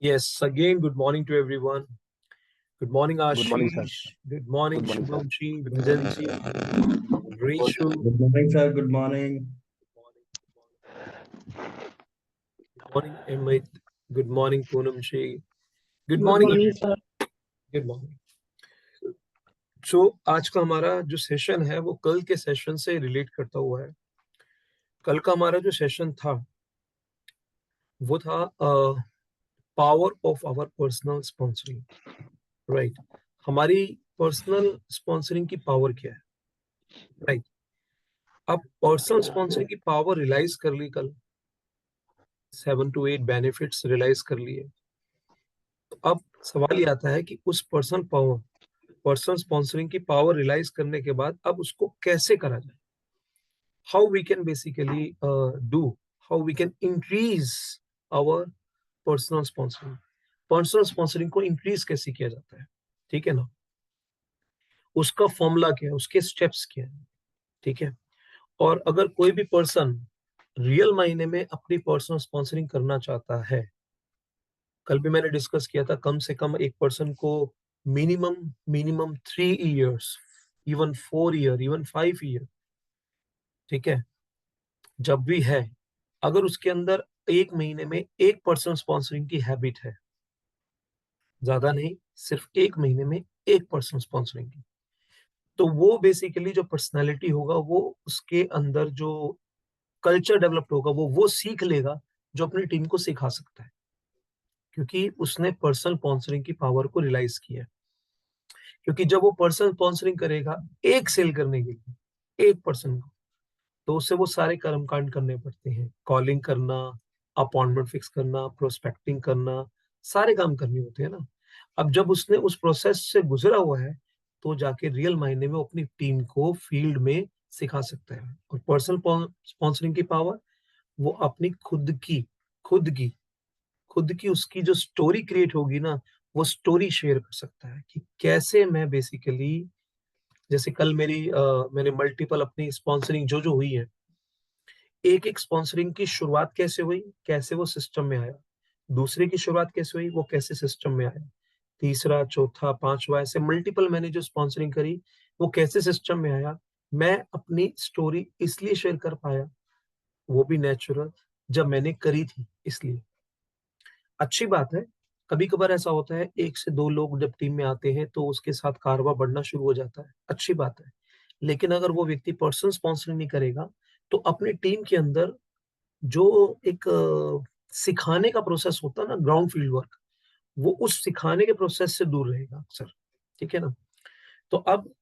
Yes, again, good morning to everyone. Good morning, Good morning, sir. Ashish. Good morning, Good morning, sir. Shubhamji, Bhajanji, Rachel. Good morning, sir. Good morning. Good morning, Amit. Good morning, Poonamji. Good Good morning. morning, sir. Good morning. So आज का हमारा जो session है वो कल के session से relate करता हुआ है. कल का हमारा जो सेशन था वो था power of our personal sponsoring. Right, हमारी पर्सनल स्पॉन्सरिंग की पावर क्या है. राइट, अब पर्सनल स्पॉन्सरिंग की पावर रियलाइज कर ली कल. 7 to 8 बेनिफिट्स रियलाइज कर लिए. तो अब सवाल ये आता है कि उस पर्सनल स्पॉन्सरिंग की पावर रियलाइज करने के बाद अब उसको कैसे करा जाए. How we can basically how we can increase our personal sponsoring. Personal sponsoring को इंक्रीज कैसे किया जाता है, ठीक है ना. उसका फॉर्मूला क्या है, उसके स्टेप्स क्या है, ठीक है. और अगर कोई भी पर्सन रियल मायने में अपनी पर्सनल स्पॉन्सरिंग करना चाहता है, कल भी मैंने डिस्कस किया था, कम से कम एक पर्सन को minimum 3 years, even 4 year, even 5 year, ठीक है, जब भी है, अगर उसके अंदर एक महीने में एक पर्सनल स्पॉन्सरिंग की हैबिट है, ज्यादा नहीं, सिर्फ एक महीने में एक पर्सनल स्पॉन्सरिंग की, तो वो बेसिकली जो पर्सनालिटी होगा, वो उसके अंदर जो कल्चर डेवलप होगा, वो सीख लेगा जो अपनी टीम को सिखा सकता है, क्योंकि उसने पर्सनल स्पॉन्सरिंग की पावर को रियलाइज किया है. क्योंकि जब वो पर्सनल स्पॉन्सरिंग करेगा एक सेल करने के लिए, एक पर्सन को, तो उससे वो सारे कर्मकांड करने पड़ते हैं. कॉलिंग करना, अपॉइंटमेंट फिक्स करना, प्रोस्पेक्टिंग करना, सारे काम करने होते हैं ना. अब जब उसने उस प्रोसेस से गुजरा हुआ है, तो जाके रियल मायने में वो अपनी टीम को फील्ड में सिखा सकता है. और पर्सनल स्पॉन्सरिंग की पावर, वो अपनी खुद की खुद की उसकी जो स्टोरी क्रिएट होगी ना, वो स्टोरी शेयर कर सकता है कि कैसे मैं बेसिकली, जैसे कल मैंने मल्टीपल अपनी स्पॉन्सरिंग जो हुई है, एक एक स्पॉन्सरिंग की शुरुआत कैसे हुई, कैसे वो सिस्टम में आया, दूसरे की शुरुआत कैसे हुई, वो कैसे सिस्टम में आया, तीसरा, चौथा, पांचवा, ऐसे मल्टीपल मैंने जो स्पॉन्सरिंग करी, वो कैसे सिस्टम में आया. मैं अपनी स्टोरी इसलिए शेयर कर पाया, वो भी नेचुरल, जब मैंने करी थी, इसलिए. अच्छी बात है. कभी कभार ऐसा होता है, एक से दो लोग जब टीम में आते हैं तो उसके साथ कारवा बढ़ना शुरू हो जाता है, अच्छी बात है. लेकिन अगर वो व्यक्ति पर्सनल स्पॉन्सरिंग नहीं करेगा, तो अपनी टीम के अंदर जो एक सिखाने का प्रोसेस होता है ना, ग्राउंड फील्ड वर्क, वो उस सिखाने के प्रोसेस से दूर रहेगा अक्सर, ठीक है ना. तो अब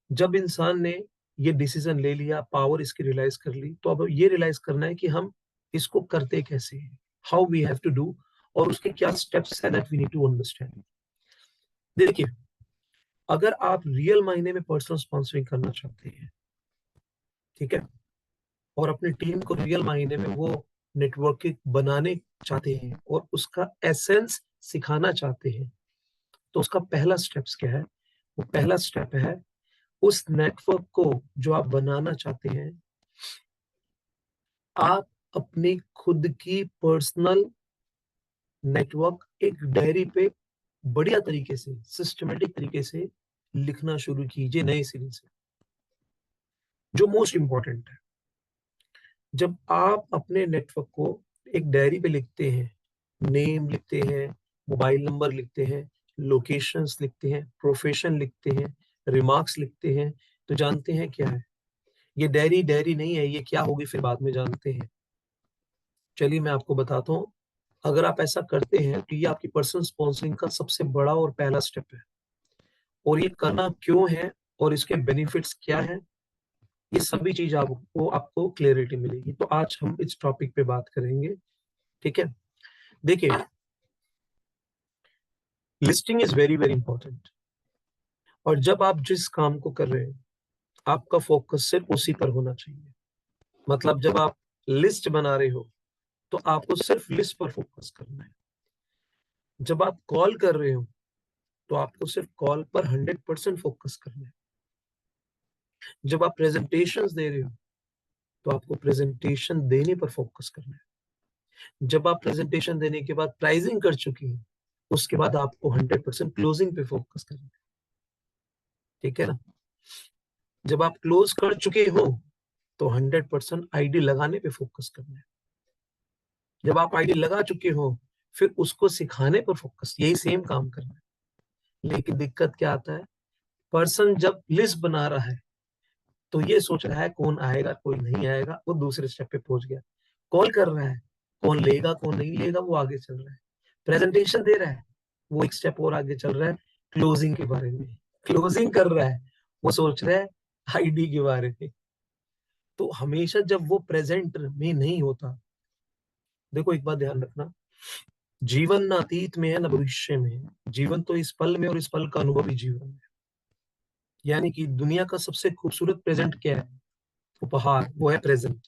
जब इंसान ने ये डिसीजन ले लिया, पावर इसकी रियलाइज कर ली, तो अब ये रियलाइज करना है कि हम इसको करते कैसे हैं, how we have to do, और उसके क्या स्टेप्स हैं that we need to understand. देखिए, अगर आप रियल मायने में पर्सनल स्पॉन्सरिंग करना चाहते हैं, ठीक है, और अपनी टीम को रियल मायने में वो नेटवर्किंग बनाने चाहते हैं और उसका एसेंस सिखाना चाहते हैं, तो उसका पहला स्टेप्स क्या है. वो पहला स्टेप है, उस नेटवर्क को जो आप बनाना चाहते हैं, आप अपनी खुद की पर्सनल नेटवर्क एक डायरी पे बढ़िया तरीके से, सिस्टमेटिक तरीके से लिखना शुरू कीजिए, नए सिरे से. जो मोस्ट इंपॉर्टेंट है, जब आप अपने नेटवर्क को एक डायरी पे लिखते हैं, नेम लिखते हैं, मोबाइल नंबर लिखते हैं, लोकेशंस लिखते हैं, प्रोफेशन लिखते हैं, रिमार्क्स लिखते हैं, तो जानते हैं क्या है, ये डायरी नहीं है. ये क्या होगी फिर बाद में जानते हैं. चलिए मैं आपको बताता हूँ. अगर आप ऐसा करते हैं तो ये आपकी पर्सनल स्पॉन्सरिंग का सबसे बड़ा और पहला स्टेप है. और ये करना क्यों है और इसके बेनिफिट्स क्या है, ये सभी चीज आपको क्लियरिटी मिलेगी. तो आज हम इस टॉपिक पे बात करेंगे, ठीक है. देखिए, listing is very very important. और जब आप जिस काम को कर रहे हैं, आपका फोकस सिर्फ उसी पर होना चाहिए. मतलब जब आप लिस्ट बना रहे हो, तो आपको सिर्फ लिस्ट पर फोकस करना है. जब आप कॉल कर रहे हो, तो आपको सिर्फ कॉल पर 100% फोकस करना है. जब आप प्रेजेंटेशंस दे रहे हो, तो आपको प्रेजेंटेशन देने पर फोकस करना है. जब आप प्रेजेंटेशन देने के बाद प्राइसिंग कर चुकी हैं, उसके बाद आपको 100% क्लोजिंग पे फोकस करना है, ठीक है ना। जब आप क्लोज कर चुके हो तो 100% आईडी लगाने पे फोकस करना है। जब आप आईडी लगा चुके हो फिर उसको सिखाने पर फोकस, यही सेम काम करना है। लेकिन दिक्कत क्या आता है, पर्सन जब लिस्ट बना रहा है तो ये सोच रहा है कौन आएगा कोई नहीं आएगा, वो दूसरे स्टेप पे पहुंच गया। कॉल कर रहा है, कौन लेगा कौन नहीं लेगा वो आगे चल रहा है। प्रेजेंटेशन दे रहा है, वो एक स्टेप और आगे चल रहा है क्लोजिंग के बारे में। क्लोजिंग कर रहा है, वो सोच रहा है आईडी के बारे में। तो हमेशा जब वो प्रेजेंट में नहीं होता, देखो एक बात ध्यान रखना, जीवन न अतीत में है न भविष्य में है, जीवन तो इस पल में और इस पल का अनुभव ही जीवन है। यानी कि दुनिया का सबसे खूबसूरत प्रेजेंट क्या है, उपहार, वो है प्रेजेंट,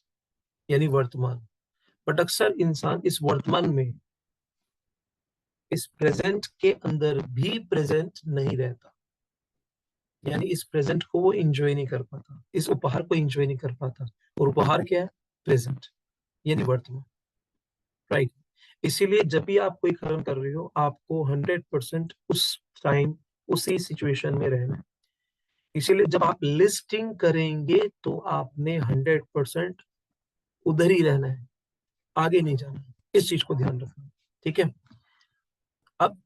यानी वर्तमान। बट अक्सर इंसान इस वर्तमान में, इस प्रेजेंट के अंदर भी प्रेजेंट नहीं रहता, यानी इस प्रेजेंट को वो एंजॉय नहीं कर पाता, इस उपहार को एंजॉय नहीं कर पाता। और उपहार क्या है, प्रेजेंट, यानी वर्तमान, राइट। इसीलिए जब भी आप कोई काम कर रहे हो आपको 100% उस टाइम उसी सिचुएशन में रहना है। इसीलिए जब आप लिस्टिंग करेंगे तो आपने 100% उधर ही रहना है, आगे नहीं जाना है। इस चीज को ध्यान रखना, ठीक है। अब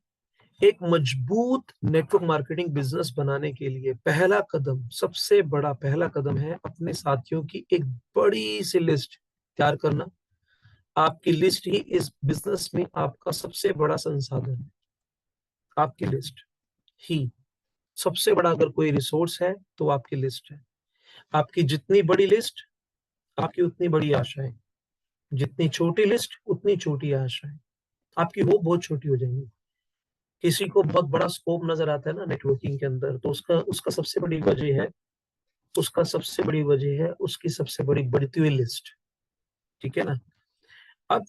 एक मजबूत नेटवर्क मार्केटिंग बिजनेस बनाने के लिए पहला कदम, सबसे बड़ा पहला कदम है अपने साथियों की एक बड़ी सी लिस्ट तैयार करना। आपकी लिस्ट ही इस बिजनेस में आपका सबसे बड़ा संसाधन है। आपकी लिस्ट ही सबसे बड़ा, अगर कोई रिसोर्स है तो आपकी लिस्ट है। आपकी जितनी बड़ी लिस्ट, आपकी उतनी बड़ी आशाएं। जितनी छोटी लिस्ट उतनी छोटी आशाएं। आपकी वो बहुत छोटी हो जाएंगी। किसी को बहुत बड़ा स्कोप नजर आता है ना नेटवर्किंग के अंदर, तो उसका उसका सबसे बड़ी वजह है, उसका सबसे बड़ी वजह है उसकी सबसे बड़ी बढ़ती हुई लिस्ट, ठीक है ना। अब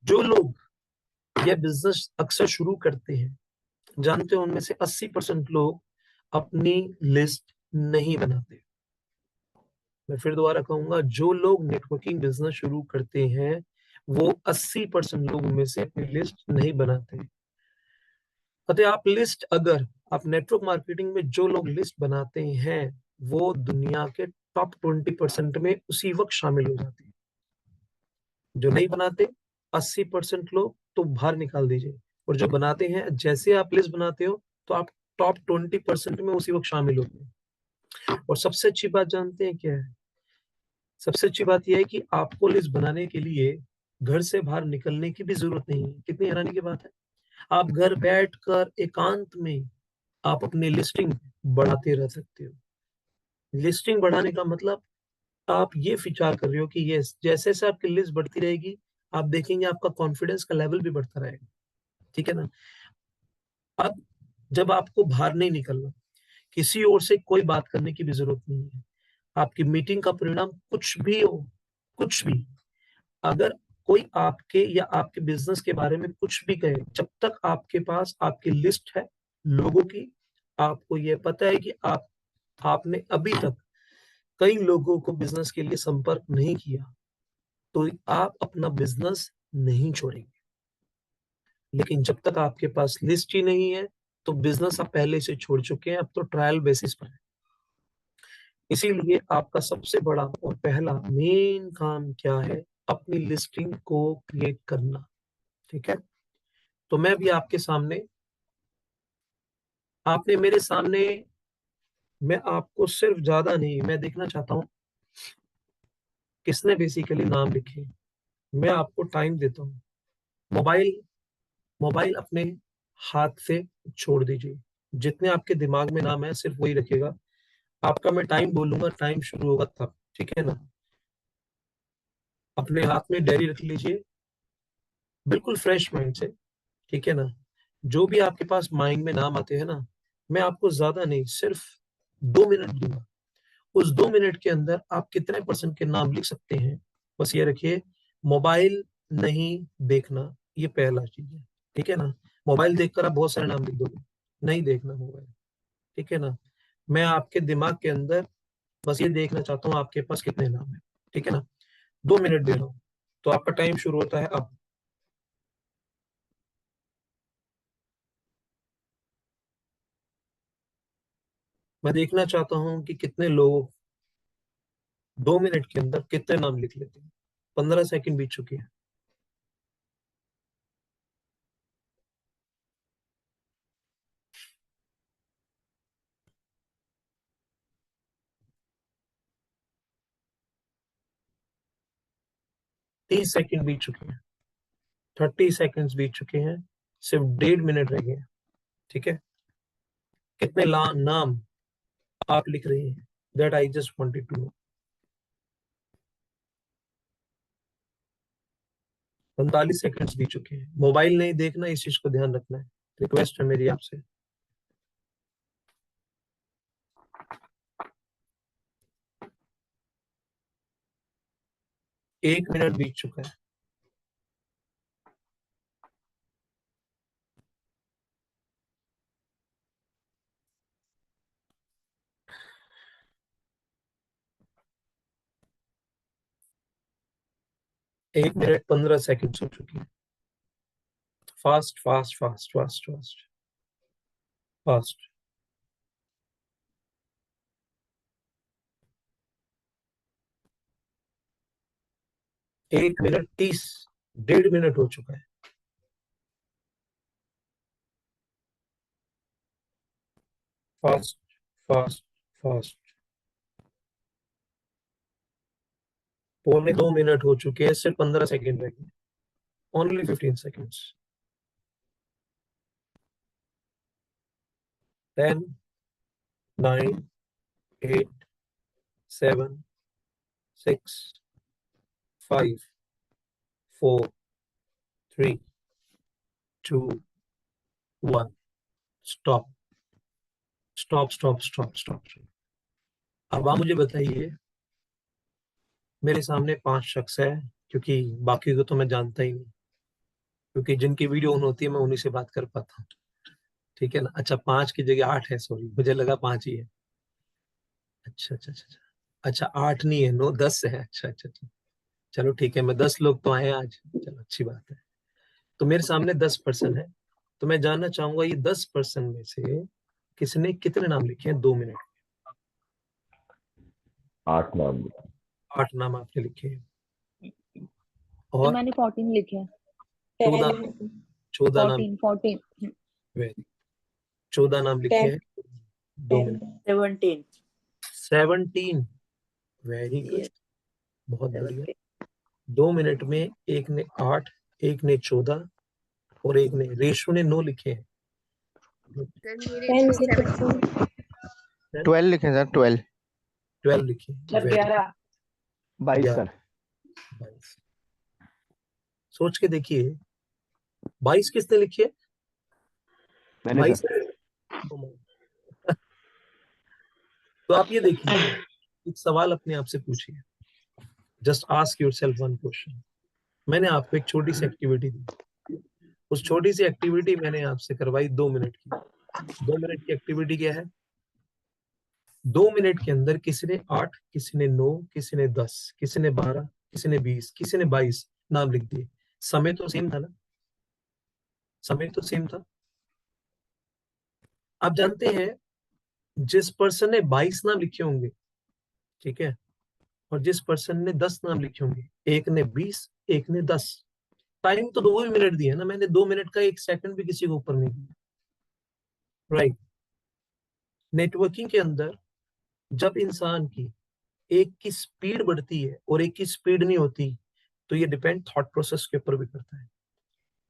जो लोग ये बिजनेस अक्सर शुरू करते हैं, जानते हो उनमें से 80% लोग अपनी लिस्ट नहीं बनाते। मैं फिर दोबारा कहूंगा, जो लोग नेटवर्किंग बिजनेस शुरू करते हैं वो 80% लोग उनमें से अपनी लिस्ट नहीं बनाते। अतः आप लिस्ट, अगर आप नेटवर्क मार्केटिंग में जो लोग लिस्ट बनाते हैं वो दुनिया के टॉप 20% में उसी वक्त शामिल हो जाते हैं। जो नहीं बनाते 80% लोग तो बाहर निकाल दीजिए, और जो बनाते हैं जैसे आप लिस्ट बनाते हो तो आप टॉप 20% में उसी वक्त शामिल होते हैं। और सबसे अच्छी बात जानते हैं क्या है, सबसे अच्छी बात यह है कि आपको लिस्ट बनाने के लिए घर से बाहर निकलने की भी जरूरत नहीं है। कितनी हैरानी की बात है, आप घर बैठकर एकांत में आप अपनी लिस्टिंग बढ़ाते रह सकते हो। लिस्टिंग बढ़ाने का मतलब, आप ये विचार कर रहे हो कि ये जैसे जैसे आपकी लिस्ट बढ़ती रहेगी आप देखेंगे आपका कॉन्फिडेंस का लेवल भी बढ़ता रहेगा, ठीक है ना। अब जब आपको बाहर नहीं निकलना, किसी और से कोई बात करने की भी जरूरत नहीं है। आपकी मीटिंग का परिणाम कुछ भी हो, कुछ भी, अगर कोई आपके या आपके बिजनेस के बारे में कुछ भी कहे, जब तक आपके पास आपकी लिस्ट है लोगों की, आपको यह पता है कि आपने अभी तक कई लोगों को बिजनेस के लिए संपर्क नहीं किया, तो आप अपना बिजनेस नहीं छोड़ेंगे। लेकिन जब तक आपके पास लिस्ट ही नहीं है तो बिजनेस आप पहले से छोड़ चुके हैं, अब तो ट्रायल बेसिस पर है। इसीलिए आपका सबसे बड़ा और पहला मेन काम क्या है, अपनी लिस्टिंग को क्रिएट करना, ठीक है। तो मैं भी आपके सामने, आपने मेरे सामने, मैं आपको सिर्फ, ज्यादा नहीं, मैं देखना चाहता हूँ किसने बेसिकली नाम लिखे। मैं आपको टाइम देता हूँ। मोबाइल मोबाइल अपने हाथ से छोड़ दीजिए। जितने आपके दिमाग में नाम है सिर्फ वही रखिएगा। आपका मैं टाइम बोलूंगा, टाइम शुरू होगा तब, ठीक है ना। अपने हाथ में डायरी रख लीजिए, बिल्कुल फ्रेश माइंड से, ठीक है ना। जो भी आपके पास माइंड में नाम आते हैं ना, मैं आपको ज्यादा नहीं, सिर्फ 2 मिनट दूंगा। उस 2 मिनट के अंदर आप कितने परसेंट के नाम लिख सकते हैं, बस ये रखिए। मोबाइल नहीं देखना, ये पहला चीज है, ठीक है ना। मोबाइल देखकर आप बहुत सारे नाम लिख दोगे, नहीं देखना मोबाइल, ठीक है ना। मैं आपके दिमाग के अंदर बस ये देखना चाहता हूँ आपके पास कितने नाम है, ठीक है ना। 2 मिनट दे रहा हूँ। तो आपका टाइम शुरू होता है अब। मैं देखना चाहता हूं कि कितने लोग 2 मिनट के अंदर कितने नाम लिख लेते हैं। 15 सेकंड बीत चुके हैं। तीस सेकंड बीत चुके हैं। 30 सेकंड्स बीत चुके हैं। सिर्फ 1.5 मिनट रह गए हैं। ठीक है, कितने नाम आप लिख रहे हैं? That I just wanted to know. 45 seconds बीत चुके हैं। मोबाइल नहीं देखना, इस चीज को ध्यान रखना है। रिक्वेस्ट है मेरी आपसे। 1 मिनट बीत चुका है। एक मिनट 15 सेकंड हो चुकी है। Fast fast fast fast fast fast. 1 minute 30, 1.5 minute हो चुका है। Fast fast fast. 2.25 मिनट हो चुके हैं। सिर्फ 15 सेकंड रह गए। Only 15 seconds। 10, 9, 8, 7, 6, 5, 4, 3, 2, 1। Stop stop stop stop stop. अब आप मुझे बताइए, मेरे सामने 5 शख्स है, क्योंकि बाकी को तो मैं जानता ही नहीं, क्योंकि जिनकी वीडियो ऑन होती है मैं उन्हीं से बात कर पाता हूँ। ठीक है ना? अच्छा, 5 की जगह 8 है, सॉरी, मुझे लगा 5 ही है। अच्छा अच्छा अच्छा अच्छा। अच्छा, 8 नहीं है, 9, 10 है। अच्छा अच्छा अच्छा। चलो ठीक है, मैं 10 लोग तो आए आज, चलो अच्छी बात है। तो मेरे सामने 10 पर्सन है। तो मैं जानना चाहूंगा, ये 10 पर्सन में से किसने कितने नाम लिखे हैं 2 मिनट? 8 नाम। 8 नाम आपने लिखे हैं। और मैंने 14 लिखे हैं। 14, 14 नाम। 14 वेरी, 14 नाम लिखे हैं 2 मिनट। 17 17। वेरी गुड, बहुत बढ़िया। 2 मिनट में एक ने 8, एक ने 14 और एक ने, रेशु ने 9 लिखे हैं। 12 लिखे सर, 12। 12 लिखे हैं। Sir 11 22 11, sir. 22। सोच के देखिए, 22 किसने लिखी है? मैंने 22। सर। तो आप ये देखिए, एक सवाल अपने आप से पूछिए। Just ask yourself one question. मैंने आपको एक छोटी सी एक्टिविटी दी। उस छोटी सी एक्टिविटी मैंने आपसे करवाई 2 मिनट की। 2 मिनट की एक्टिविटी क्या है? 2 मिनट के अंदर किसी ने 8, किसी ने 9, किसी ने 10, किसी ने 12, किसी ने 20, किसी ने 22 नाम लिख दिए। समय तो सेम था ना? समय तो सेम था। आप जानते हैं, जिस पर्सन ने 22 नाम लिखे होंगे, ठीक है, और जिस पर्सन ने 10 नाम लिखे होंगे, एक ने 20, एक ने 10, टाइम तो 2 मिनट दिया ना मैंने। 2 मिनट का 1 सेकंड भी किसी को ऊपर नहीं दिया। राइट। नेटवर्किंग के अंदर जब इंसान की एक की स्पीड बढ़ती है और एक की स्पीड नहीं होती, तो ये डिपेंड थॉट प्रोसेस के ऊपर भी करता है।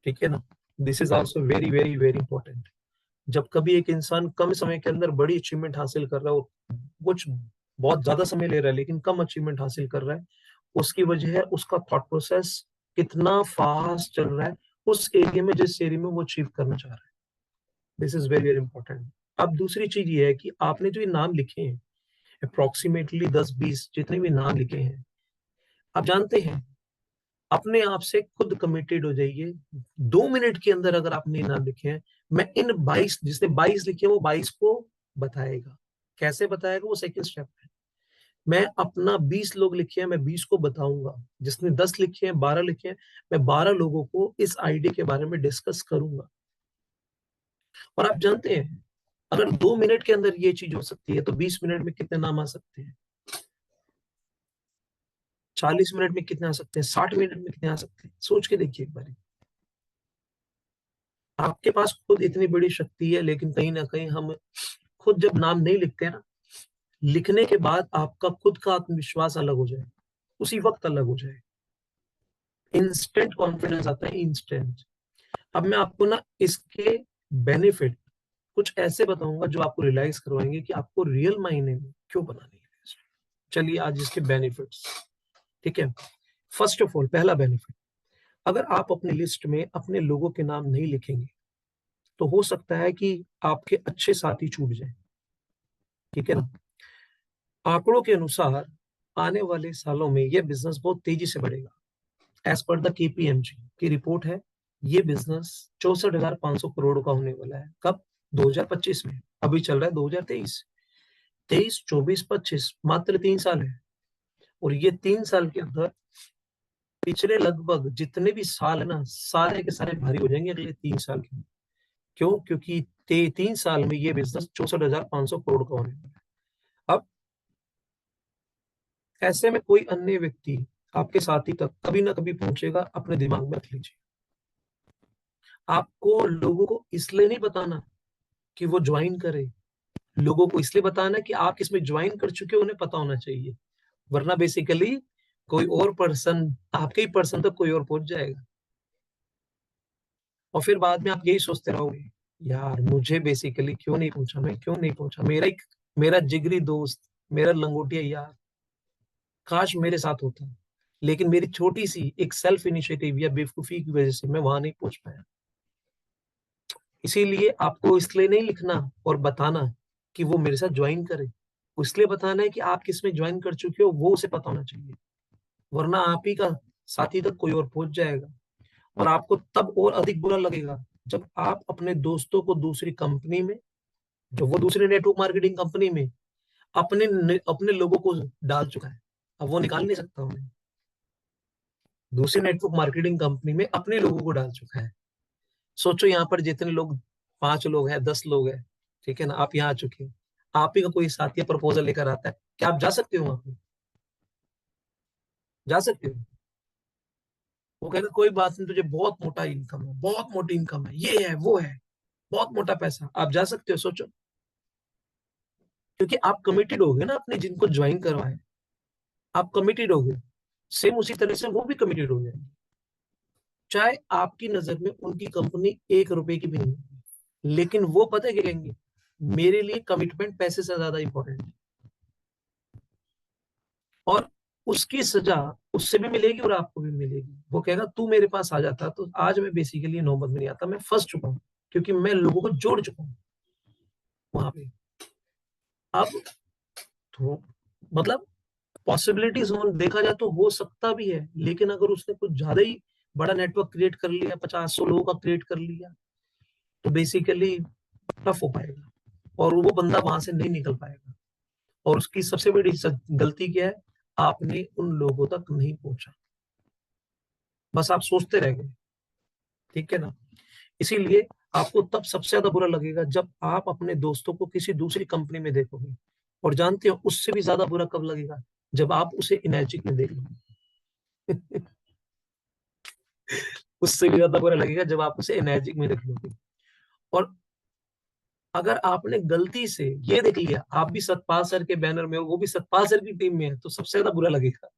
ठीक है ना? This is also very very very important. जब कभी एक इंसान कम समय के अंदर बड़ी अचीवमेंट हासिल कर रहा हो, कुछ बहुत ज्यादा समय ले रहा है लेकिन कम अचीवमेंट हासिल कर रहा है, उसकी वजह है उसका थॉट प्रोसेस कितना फास्ट चल रहा है उस एरिया में, जिस एरिया में वो अचीव करना चाह रहा है। This is very very important. अब दूसरी चीज ये है कि आपने जो ये नाम लिखे हैं, अप्रोक्सीमेटली 10-20 जितने भी नाम लिखे हैं, आप जानते हैं, अपने आप से खुद कमिटेड हो जाइए। 2 मिनट के अंदर अगर आपने ये नाम लिखे हैं, मैं इन 22, जिसने 22 लिखे हैं वो 22 को बताएगा। कैसे बताएगा? वो सेकंड स्टेप है। मैं अपना 20 लोग लिखे हैं, मैं 20 को बताऊंगा। जिसने 10 लिखे हैं, 12 लिखे हैं, मैं 12 लोगों को इस आइडिया के बारे में डिस्कस करूंगा। और आप जानते हैं, अगर 2 मिनट के अंदर ये चीज हो सकती है तो 20 मिनट में कितने नाम आ सकते हैं? 40 मिनट में कितने आ सकते हैं? 60 मिनट में कितने आ सकते हैं? सोच के देखिए एक बार। आपके पास खुद इतनी बड़ी शक्ति है, लेकिन कहीं ना कहीं हम खुद जब नाम नहीं लिखते हैं ना, लिखने के बाद आपका खुद का आत्मविश्वास अलग हो जाए, उसी वक्त अलग हो जाए, इंस्टेंट कॉन्फिडेंस आता है, इंस्टेंट। अब मैं आपको ना इसके बेनिफिट कुछ ऐसे बताऊंगा जो आपको रियलाइज करवाएंगे कि आपको रियल मायने में क्यों बनानी है। चलिए आज इसके बेनिफिट्स, ठीक है। फर्स्ट ऑफ ऑल, पहला बेनिफिट, अगर आप अपनी लिस्ट में अपने लोगों के नाम नहीं लिखेंगे तो हो सकता है कि आपके अच्छे साथी छूट जाए, ठीक है ना। आंकड़ों के अनुसार आने वाले सालों में यह बिजनेस बहुत तेजी से बढ़ेगा। एज पर द केपीएमजी की रिपोर्ट है, ये बिजनेस 64,500 करोड़ का होने वाला है। कब? 2025 में। अभी चल रहा है 2023, 23, 24, 25, मात्र 3 साल है। और ये 3 साल के अंदर पिछले लगभग जितने भी साल है ना, सारे के सारे भारी हो जाएंगे अगले 3 साल के। क्यों? क्योंकि 3 साल में ये बिजनेस 64,500 करोड़ का होने वाला है। अब ऐसे में कोई अन्य व्यक्ति आपके साथी तक कभी ना कभी पहुंचेगा, अपने दिमाग में रख लीजिए। आपको लोगों को इसलिए नहीं बताना कि वो ज्वाइन करे, लोगों को इसलिए बताना कि आप इसमें ज्वाइन कर चुके हो, उन्हें पता होना चाहिए। वरना बेसिकली कोई और पर्सन, आपके ही पर्सन तक कोई और पहुंच जाएगा। और फिर बाद में आप यही सोचते रहोगे, यार मुझे बेसिकली क्यों नहीं पूछा, मैं क्यों नहीं पूछा, मेरा जिगरी दोस्त, मेरा लंगोटिया यार, काश मेरे साथ होता। लेकिन मेरी छोटी सी एक सेल्फ इनिशिएटिव या बेवकूफी की वजह से मैं वहां नहीं पहुंच पाया। इसीलिए आपको इसलिए नहीं लिखना और बताना कि वो मेरे साथ ज्वाइन करे, इसलिए बताना है कि आप किसमें ज्वाइन कर चुके हो, वो उसे पता होना चाहिए। वरना आप ही का साथी तक कोई और पहुंच जाएगा। और आपको तब और अधिक बुरा लगेगा जब आप अपने दोस्तों को दूसरी कंपनी में, जो वो दूसरी नेटवर्क मार्केटिंग कंपनी में अपने लोगों को डाल चुका है, अब वो निकाल नहीं सकता उन्हें। दूसरी नेटवर्क मार्केटिंग कंपनी में अपने लोगों को डाल चुका है। सोचो यहाँ पर जितने लोग, 5 लोग हैं, 10 लोग हैं, ठीक है ना, आप यहाँ आ चुके हो, आप ही का कोई साथी प्रपोजल लेकर आता है, क्या आप जा सकते हो वहां पे? जा सकते हो? वो कहता कोई बात नहीं, तुझे बहुत मोटा इनकम है, बहुत मोटी इनकम है, ये है वो है, बहुत मोटा पैसा, आप जा सकते हो? सोचो। क्योंकि आप कमिटेड हो गए ना अपने जिनको ज्वाइन करवाए, आप कमिटेड हो गए। सेम उसी तरह से वो भी कमिटेड हो जाएंगे, चाहे आपकी नजर में उनकी कंपनी 1 रुपए की भी नहीं होगी, लेकिन वो पता है क्या कहेंगे, मेरे लिए कमिटमेंट पैसे से ज्यादा इंपॉर्टेंट है। और उसकी सजा उससे भी मिलेगी और आपको भी मिलेगी। वो कहेगा तू मेरे पास आ जाता तो आज मैं बेसिकली नौबत में नहीं आता, मैं फंस चुका हूं, क्योंकि मैं लोगों को जोड़ चुका हूं वहां पे। अब तो मतलब पॉसिबिलिटीज देखा जाए तो हो सकता भी है, लेकिन अगर उसने कुछ ज्यादा ही बड़ा नेटवर्क क्रिएट कर लिया, 50-100 लोगों का क्रिएट कर लिया, तो बेसिकली टफ हो पाएगा और वो बंदा वहां से नहीं निकल पाएगा। और उसकी सबसे बड़ी गलती क्या है, आपने उन लोगों तक नहीं पहुंचा, बस आप सोचते रह गए, ठीक है ना। इसीलिए आपको तब सबसे ज्यादा बुरा लगेगा जब आप अपने दोस्तों को किसी दूसरी कंपनी में देखोगे। और जानते हो उससे भी ज्यादा बुरा कब लगेगा, जब आप उसे इनर्जिक में देख लोगे। उससे भी ज्यादा बुरा लगेगा जब आप उसे एनर्जिक में देख लोगे। और अगर आपने गलती से ये देख लिया आप भी सतपाल सर के बैनर में हो, वो भी सतपाल सर की टीम में है, तो सबसे ज्यादा बुरा लगेगा।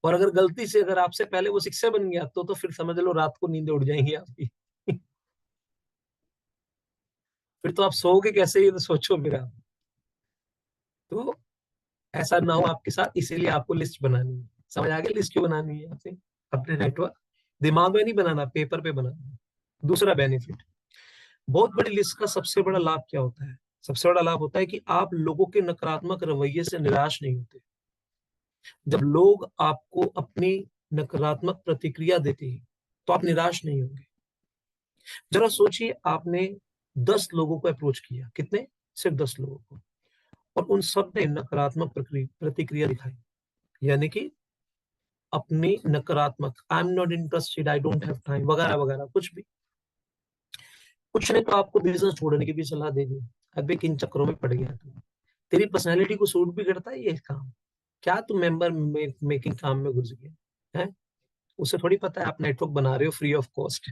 और अगर गलती से अगर आपसे पहले वो शिक्षक बन गया तो फिर समझ लो रात को नींद उड़ जाएंगी आपकी। फिर तो आप सोओगे कैसे, ये तो सोचो फिर आप। तो ऐसा ना हो आपके साथ, इसीलिए आपको लिस्ट बनानी है। समझ आ गया लिस्ट क्यों बनानी है आपसे? अपने नेटवर्क दिमाग में नहीं बनाना, पेपर पे बनाना है। दूसरा बेनिफिट, बहुत बड़ी लिस्ट का सबसे बड़ा लाभ क्या होता है? सबसे बड़ा लाभ होता है कि आप लोगों के नकारात्मक रवैये से निराश नहीं होते। जब लोग आपको अपनी नकारात्मक प्रतिक्रिया देते हैं तो आप निराश नहीं होंगे। जरा सोचिए, आपने 10 लोगों को अप्रोच किया, कितने? सिर्फ 10 लोगों को, और उन सब ने नकारात्मक प्रतिक्रिया दिखाई, यानी कि अपनी नकारात्मक, I am not interested, I don't have time वगैरह वगैरह कुछ भी। कुछ ने तो आपको बिजनेस छोड़ने की भी सलाह दे दी, अबे किन चक्करों में पड़ गया तू, तेरी पर्सनैलिटी को सूट भी करता है ये काम, क्या तुम मेंबर मेकिंग काम में घुस गए हैं? उसे थोड़ी पता है आप नेटवर्क बना रहे हो फ्री ऑफ कॉस्ट।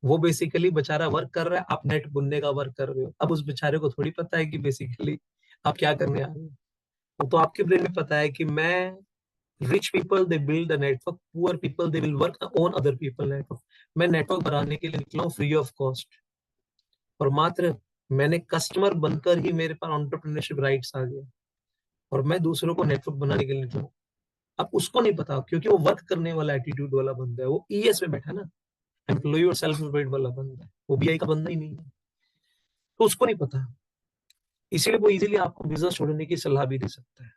वो बेसिकली बेचारा वर्क कर रहा है, आप नेट बुनने का वर्क कर रहे हो। अब उस बेचारे को थोड़ी पता है कि बेसिकली आप क्या करने आ रहे हो। वो तो आपके ब्रेन में पता है कि मैं, rich people they build the network, poor people they will work on other people network. मैं नेटवर्क बनाने के लिए निकला हूँ फ्री ऑफ कॉस्ट, और मात्र मैंने कस्टमर बनकर ही मेरे पास एंटरप्रेन्योरशिप राइट्स आ गए, और मैं दूसरों को नेटवर्क बनाने के लिए निकला हूँ। अब उसको नहीं पता, क्योंकि वो वर्क करने वाला एटीट्यूड वाला बंदा है, वो ईएस में बैठा है ना, एम्प्लॉय और सेल्फ एम्प्लॉयड वाला बंदा है, वो बीआई का बंदा ही नहीं है, तो उसको नहीं पता। इसीलिए वो इजीली आपको बिजनेस छोड़ने की सलाह भी दे सकता है।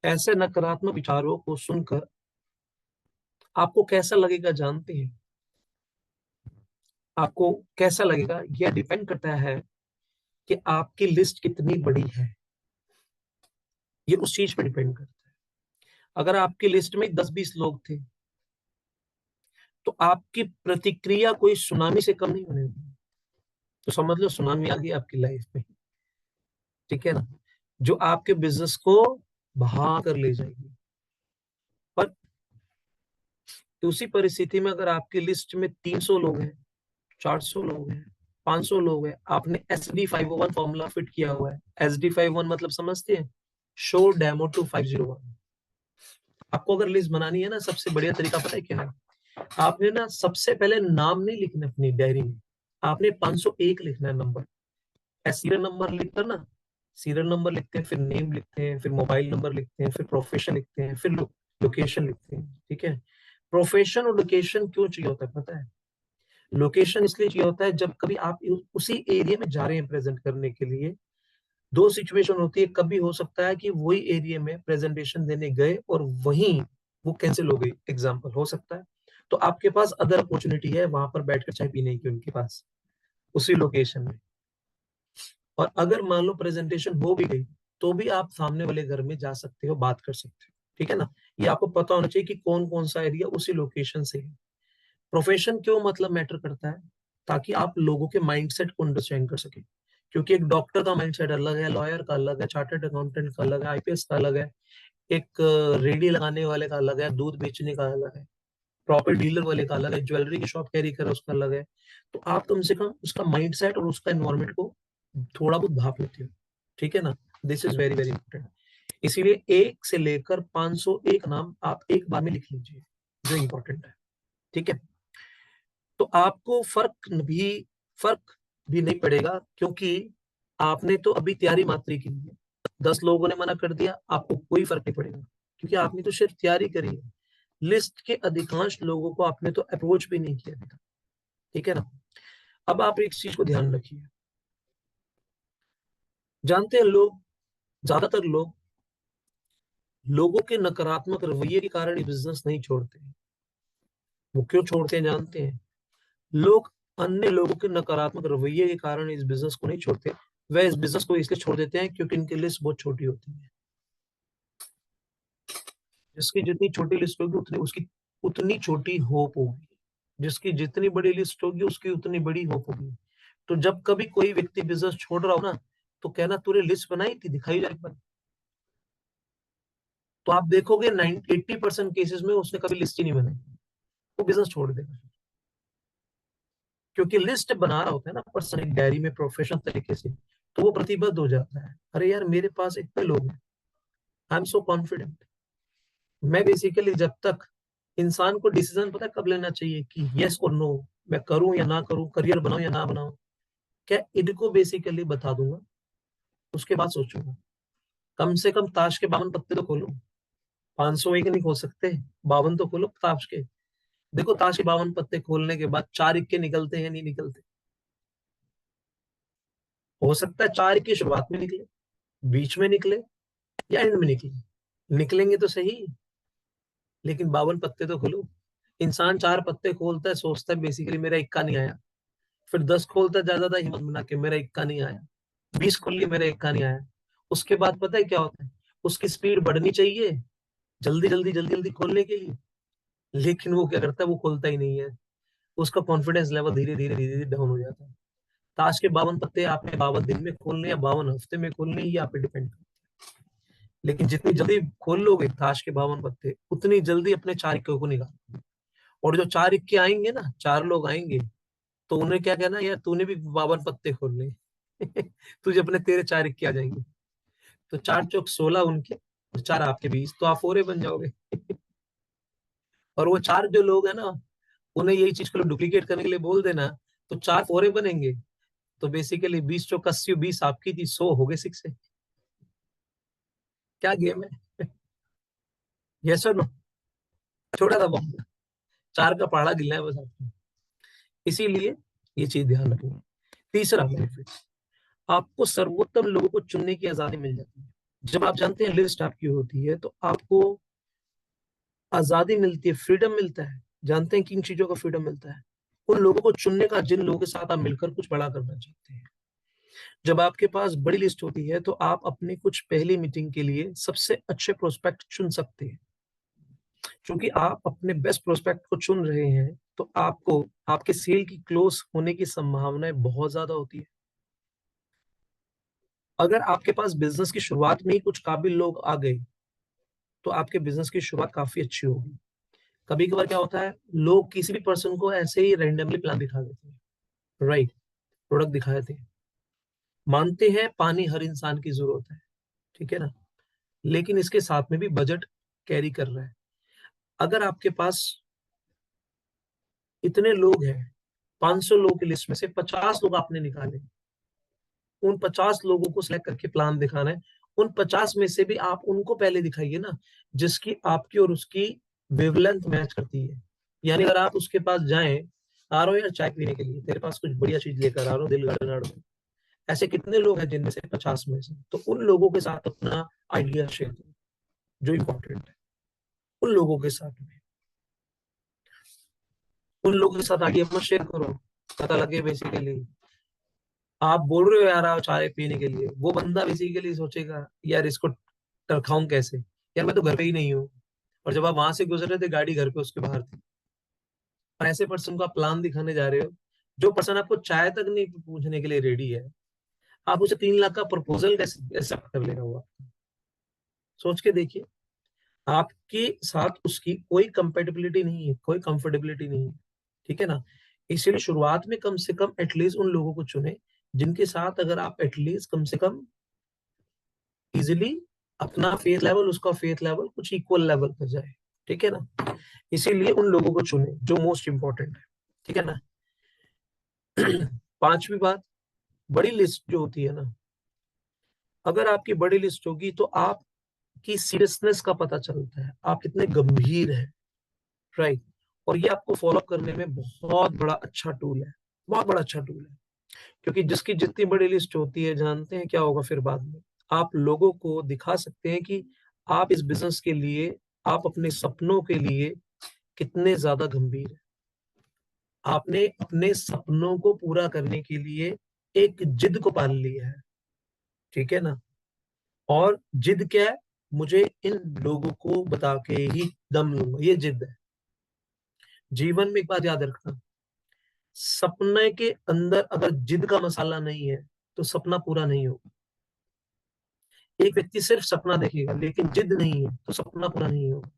ऐसे नकारात्मक विचारों को सुनकर आपको कैसा लगेगा जानते हैं? आपको कैसा लगेगा यह डिपेंड करता है कि आपकी लिस्ट कितनी बड़ी है, ये उस चीज पे डिपेंड करता है। अगर आपकी लिस्ट में 10-20 लोग थे, तो आपकी प्रतिक्रिया कोई सुनामी से कम नहीं होने वाली, तो समझ लो सुनामी आ गई आपकी लाइफ में, ठीक है ना, जो आपके बिजनेस को बहा कर ले जाएगी। पर उसी परिस्थिति में अगर आपकी लिस्ट में 300 लोग हैं, 400 लोग हैं, 500 लोग हैं, आपने SD501 फॉर्मूला फिट किया हुआ है। SD51 मतलब समझते हैं? Show demo to 501। आपको अगर लिस्ट बनानी है ना, सबसे बढ़िया तरीका पता है क्या है? आपने ना सबसे पहले नाम नहीं लिखना अपनी डायरी में, आपने 501 लिखना है नंबर। सीरियल नंबर लिखकर ना, सीरियल नंबर लिखते हैं, फिर नेम लिखते हैं, फिर मोबाइल नंबर लिखते हैं, फिर प्रोफेशन लिखते हैं, फिर लोकेशन लिखते हैं, ठीक है। प्रोफेशन और लोकेशन क्यों चाहिए होता है पता है? लोकेशन इसलिए चाहिए होता है जब कभी आप उसी एरिया में जा रहे हैं प्रेजेंट करने के लिए, दो सिचुएशन होती है, कभी हो सकता है कि वही एरिया में प्रेजेंटेशन देने गए और वहीं वो कैंसिल हो गई, एग्जाम्पल हो सकता है, तो आपके पास अदर अपॉर्चुनिटी है वहां पर बैठकर चाय पीने की उनके पास, उसी लोकेशन में। और अगर मान लो प्रेजेंटेशन हो भी गई, तो भी आप सामने वाले घर में जा सकते हो, बात कर सकते हो, ठीक है ना। ये आपको पता होना चाहिए कि कौन कौन सा एरिया उसी लोकेशन से है। प्रोफेशन क्यों मतलब मैटर करता है? ताकि आप लोगों के माइंडसेट को अंडरस्टैंड कर सके, क्योंकि एक डॉक्टर का माइंडसेट अलग है, लॉयर का अलग है, चार्टर्ड अकाउंटेंट का अलग है, आईपीएस का अलग है, एक रेडी लगाने वाले का अलग है, दूध बेचने का अलग है, प्रॉपर्टी डीलर वाले का अलग है, ज्वेलरी की शॉप कैरी कर उसका अलग है। तो आप कम से कम उसका माइंडसेट और उसका एनवायरमेंट को थोड़ा बहुत भाप लेते हो, ठीक है ना। This is very very important. इसीलिए 1 से लेकर 501 नाम आप एक बार में लिख लीजिए, जो इंपॉर्टेंट है, ठीक है। तो आपको फर्क भी नहीं पड़ेगा, क्योंकि आपने तो अभी तैयारी मात्र की है। 10 लोगों ने मना कर दिया, आपको कोई फर्क नहीं पड़ेगा, क्योंकि आपने तो सिर्फ तैयारी करी है। लिस्ट के अधिकांश लोगों को आपने तो अप्रोच भी नहीं किया अभी तक, ठीक है ना। अब आप एक चीज को ध्यान रखिए, जानते हैं लोग, ज्यादातर लोग लोगों के नकारात्मक रवैये के कारण बिजनेस नहीं छोड़ते। वो क्यों छोड़ते हैं जानते हैं? लोग अन्य लोगों के नकारात्मक रवैये के कारण इस बिजनेस को नहीं छोड़ते, वह इस बिजनेस को इसलिए छोड़ देते हैं क्योंकि इनकी लिस्ट बहुत छोटी होती है। जिसकी जितनी छोटी लिस्ट होगी उतनी छोटी होप होगी, जिसकी जितनी बड़ी लिस्ट होगी उसकी उतनी बड़ी होप होगी। तो जब कभी कोई व्यक्ति बिजनेस छोड़ रहा हो ना, तो कहना तूने लिस्ट बनाई थी, दिखाई जाए एक बार। तो आप देखोगे 80% केसेस में उसने कभी लिस्ट ही नहीं बनाई, वो बिजनेस छोड़ देगा, क्योंकि लिस्ट बना रहा होता है ना पर्सन एक डायरी में प्रोफेशनल तरीके से, तो वो प्रतिबद्ध हो जाता है, अरे यार मेरे पास इतने लोग हैं, आई एम सो कॉन्फिडेंट। मैं बेसिकली, जब तक इंसान को डिसीजन पता है कब लेना चाहिए कि यस और नो, मैं करूं या ना करूं, करियर बनाऊं या ना बनाऊं, क्या इनको बेसिकली बता दूंगा, उसके बाद सोचूंगा। कम से कम ताश के 52 पत्ते तो खोलो, 501 नहीं खोल सकते, 52 तो खोलो ताश के। देखो ताश के 52 पत्ते खोलने के बाद 4 इक्के निकलते हैं नहीं निकलते? हो सकता है 4 इक्के शुरुआत में निकले, बीच में निकले, या एंड में निकले, निकलेंगे तो सही, लेकिन 52 पत्ते तो खोलो। इंसान 4 पत्ते खोलता है, सोचता है बेसिकली मेरा इक्का नहीं आया, फिर 10 खोलता है, ज्यादा हिम्मत बना के मेरा इक्का नहीं आया, 20 खोल लिया मेरा इक्का नहीं आया, उसके बाद पता है क्या होता है, उसकी स्पीड बढ़नी चाहिए जल्दी जल्दी जल्दी जल्दी खोलने के लिए, लेकिन वो क्या करता है, वो खोलता ही नहीं है। उसका कॉन्फिडेंस लेवल धीरे धीरे धीरे धीरे डाउन हो जाता है। ताश के 52 पत्ते आपने 52 दिन में खोलने या 52 हफ्ते में खोलने, ये आप पे डिपेंड करता है। लेकिन जितनी जल्दी खोल लोगे ताश के 52 पत्ते, उतनी जल्दी अपने 4 इक्के को निकालो। और जो 4 इक्के आएंगे ना, 4 लोग आएंगे, तो उन्हें क्या कहना, यार तूने भी 52 पत्ते खोलने तुझे अपने तेरे 4 इक्के आ जाएंगे। तो 4 चौक 16 उनके और 4 आपके 20, तो आप फोरे बन जाओगे। और वो 4 जो लोग है ना, उन्हें यही चीज को डुप्लीकेट करने के लिए बोल देना, तो 4 फोरे बनेंगे। तो बेसिकली 20 चौक 80, 20 आपकी थी, 100 हो गए 6 से। क्या गेम है। यस और नो। छोटा सा बॉम्ब, 4 का पहाड़ा गिरना है बस आपको। इसीलिए ये चीज ध्यान रखनी है। तीसरा बेनिफिट, आपको सर्वोत्तम लोगों को चुनने की आजादी मिल जाती है। जब आप जानते हैं लिस्ट आपकी होती है, तो आपको आजादी मिलती है, फ्रीडम मिलता है। जानते हैं किन चीजों का फ्रीडम मिलता है? उन लोगों को चुनने का जिन लोगों के साथ आप मिलकर कुछ बड़ा करना चाहते हैं। जब आपके पास बड़ी लिस्ट होती है, तो आप अपनी कुछ पहली मीटिंग के लिए सबसे अच्छे प्रोस्पेक्ट चुन सकते हैं। क्योंकि आप अपने बेस्ट प्रोस्पेक्ट को चुन रहे हैं, तो आपको आपके सेल की क्लोज होने की संभावनाएं बहुत ज्यादा होती है। अगर आपके पास बिजनेस की शुरुआत में ही कुछ काबिल लोग आ गए, तो आपके बिजनेस की शुरुआत काफी अच्छी होगी। कभी कभार क्या होता है, लोग किसी भी पर्सन को ऐसे ही रैंडमली प्लान दिखा देते हैं, राइट, प्रोडक्ट दिखा देते हैं। मानते हैं पानी हर इंसान की जरूरत है, ठीक है ना, लेकिन इसके साथ में भी बजट कैरी कर रहा है। अगर आपके पास इतने लोग हैं, 500 लोगों की लिस्ट में से 50 लोग आपने निकाले, उन 50 लोगों को सिलेक्ट करके प्लान दिखाना है। उन 50 में से भी आप उनको पहले दिखाइए ना, जिसकी आपकी और उसकी वेवलेंथ मैच करती है। यानी अगर आप उसके पास जाएं, आ रहे हो यार चाय पीने के लिए, तेरे पास कुछ बढ़िया चीज लेकर आ रहा हूँ दिल गार्डन में, ऐसे कितने लोग हैं जिनमें से 50 में से, तो उन लोगों के साथ अपना आइडिया शेयर करो, जो इम्पोर्टेंट है। उन लोगों के साथ में, उन लोगों के साथ आइडिया मत शेयर करो, पता लगे बेसिकली आप बोल रहे हो यार आओ चाय पीने के लिए, वो बंदा बेसिकली सोचेगा यार इसको टरकाऊं कैसे, यार मैं तो घर पे ही नहीं हूँ। और जब आप वहां से गुजर रहे थे, गाड़ी घर पे उसके बाहर थी। और ऐसे पर्सन को आप प्लान दिखाने जा रहे हो, जो पर्सन आपको चाय तक नहीं पूछने के लिए रेडी है, आप उसे 3 लाख का प्रपोजल कैसे एक्सेप्ट कर लेगा वो? सोच के देखिए, आपके साथ उसकी कोई कंपेटिबिलिटी नहीं है, कोई कंफर्टेबिलिटी नहीं है, ठीक है ना। इसीलिए शुरुआत में कम से कम एटलीस्ट उन लोगों को चुने जिनके साथ अगर आप एटलीस्ट कम से कम इजिली अपना फेथ लेवल, उसका फेथ लेवल कुछ इक्वल लेवल पर जाए, ठीक है ना। इसीलिए उन लोगों को चुने जो मोस्ट इंपॉर्टेंट है, ठीक है ना। पांचवी बात, बड़ी लिस्ट जो होती है ना, अगर आपकी बड़ी लिस्ट होगी तो आपकी सीरियसनेस का पता चलता है, आप कितने गंभीर हैं, राइट। और ये आपको फॉलो करने में बहुत बड़ा अच्छा टूल है, बहुत बड़ा अच्छा टूल है। क्योंकि जिसकी जितनी बड़ी लिस्ट होती है, जानते हैं क्या होगा फिर बाद में, आप लोगों को दिखा सकते हैं कि आप इस बिजनेस के लिए, आप अपने सपनों के लिए कितने ज्यादा गंभीर हैं। आपने अपने सपनों को पूरा करने के लिए एक जिद को पाल लिया है, ठीक है ना। और जिद क्या है, मुझे इन लोगों को बता के ही दम लूंगा, ये जिद है। जीवन में एक बात याद रखना, सपने के अंदर अगर जिद का मसाला नहीं है, तो सपना पूरा नहीं होगा। एक व्यक्ति सिर्फ सपना देखेगा लेकिन जिद नहीं है, तो सपना पूरा नहीं होगा।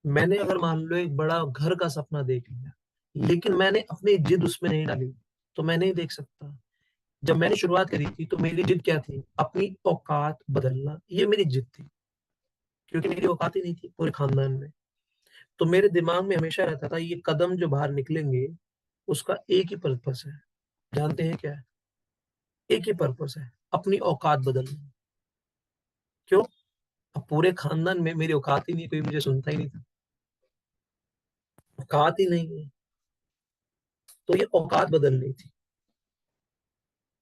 मैंने अगर मान लो एक बड़ा घर का सपना देख लिया, लेकिन मैंने अपनी जिद उसमें नहीं डाली, तो मैं नहीं देख सकता। जब मैंने शुरुआत करी थी, तो मेरी जिद क्या थी, अपनी औकात बदलना, ये मेरी जिद थी। क्योंकि मेरी औकात ही नहीं थी पूरे खानदान में। तो मेरे दिमाग में हमेशा रहता था, ये कदम जो बाहर निकलेंगे, उसका एक ही पर्पस है। जानते हैं क्या है? एक ही पर्पस है, अपनी औकात बदलना। क्यों? अब पूरे खानदान में मेरी औकात ही नहीं, कोई मुझे सुनता ही नहीं था, औकात ही नहीं है। तो ये औकात बदलनी थी।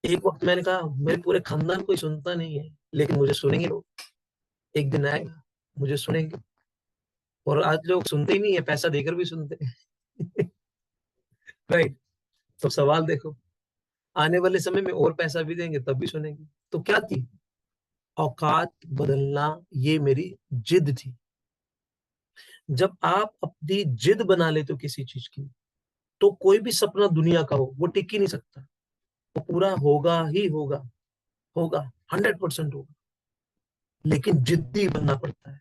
एक वक्त मैंने कहा मेरे पूरे खानदान कोई सुनता नहीं है, लेकिन मुझे सुनेंगे लोग, एक दिन आएगा मुझे सुनेंगे। और आज लोग सुनते ही नहीं है, पैसा देकर भी सुनते हैं। राइट। तो सवाल देखो, आने वाले समय में और पैसा भी देंगे तब भी सुनेंगे। तो क्या थी, औकात बदलना ये मेरी जिद थी। जब आप अपनी जिद बना लेते हो किसी चीज की, तो कोई भी सपना दुनिया का हो वो टिक ही नहीं सकता, वो पूरा होगा ही होगा, होगा 100% होगा। लेकिन जिद्दी बनना पड़ता है,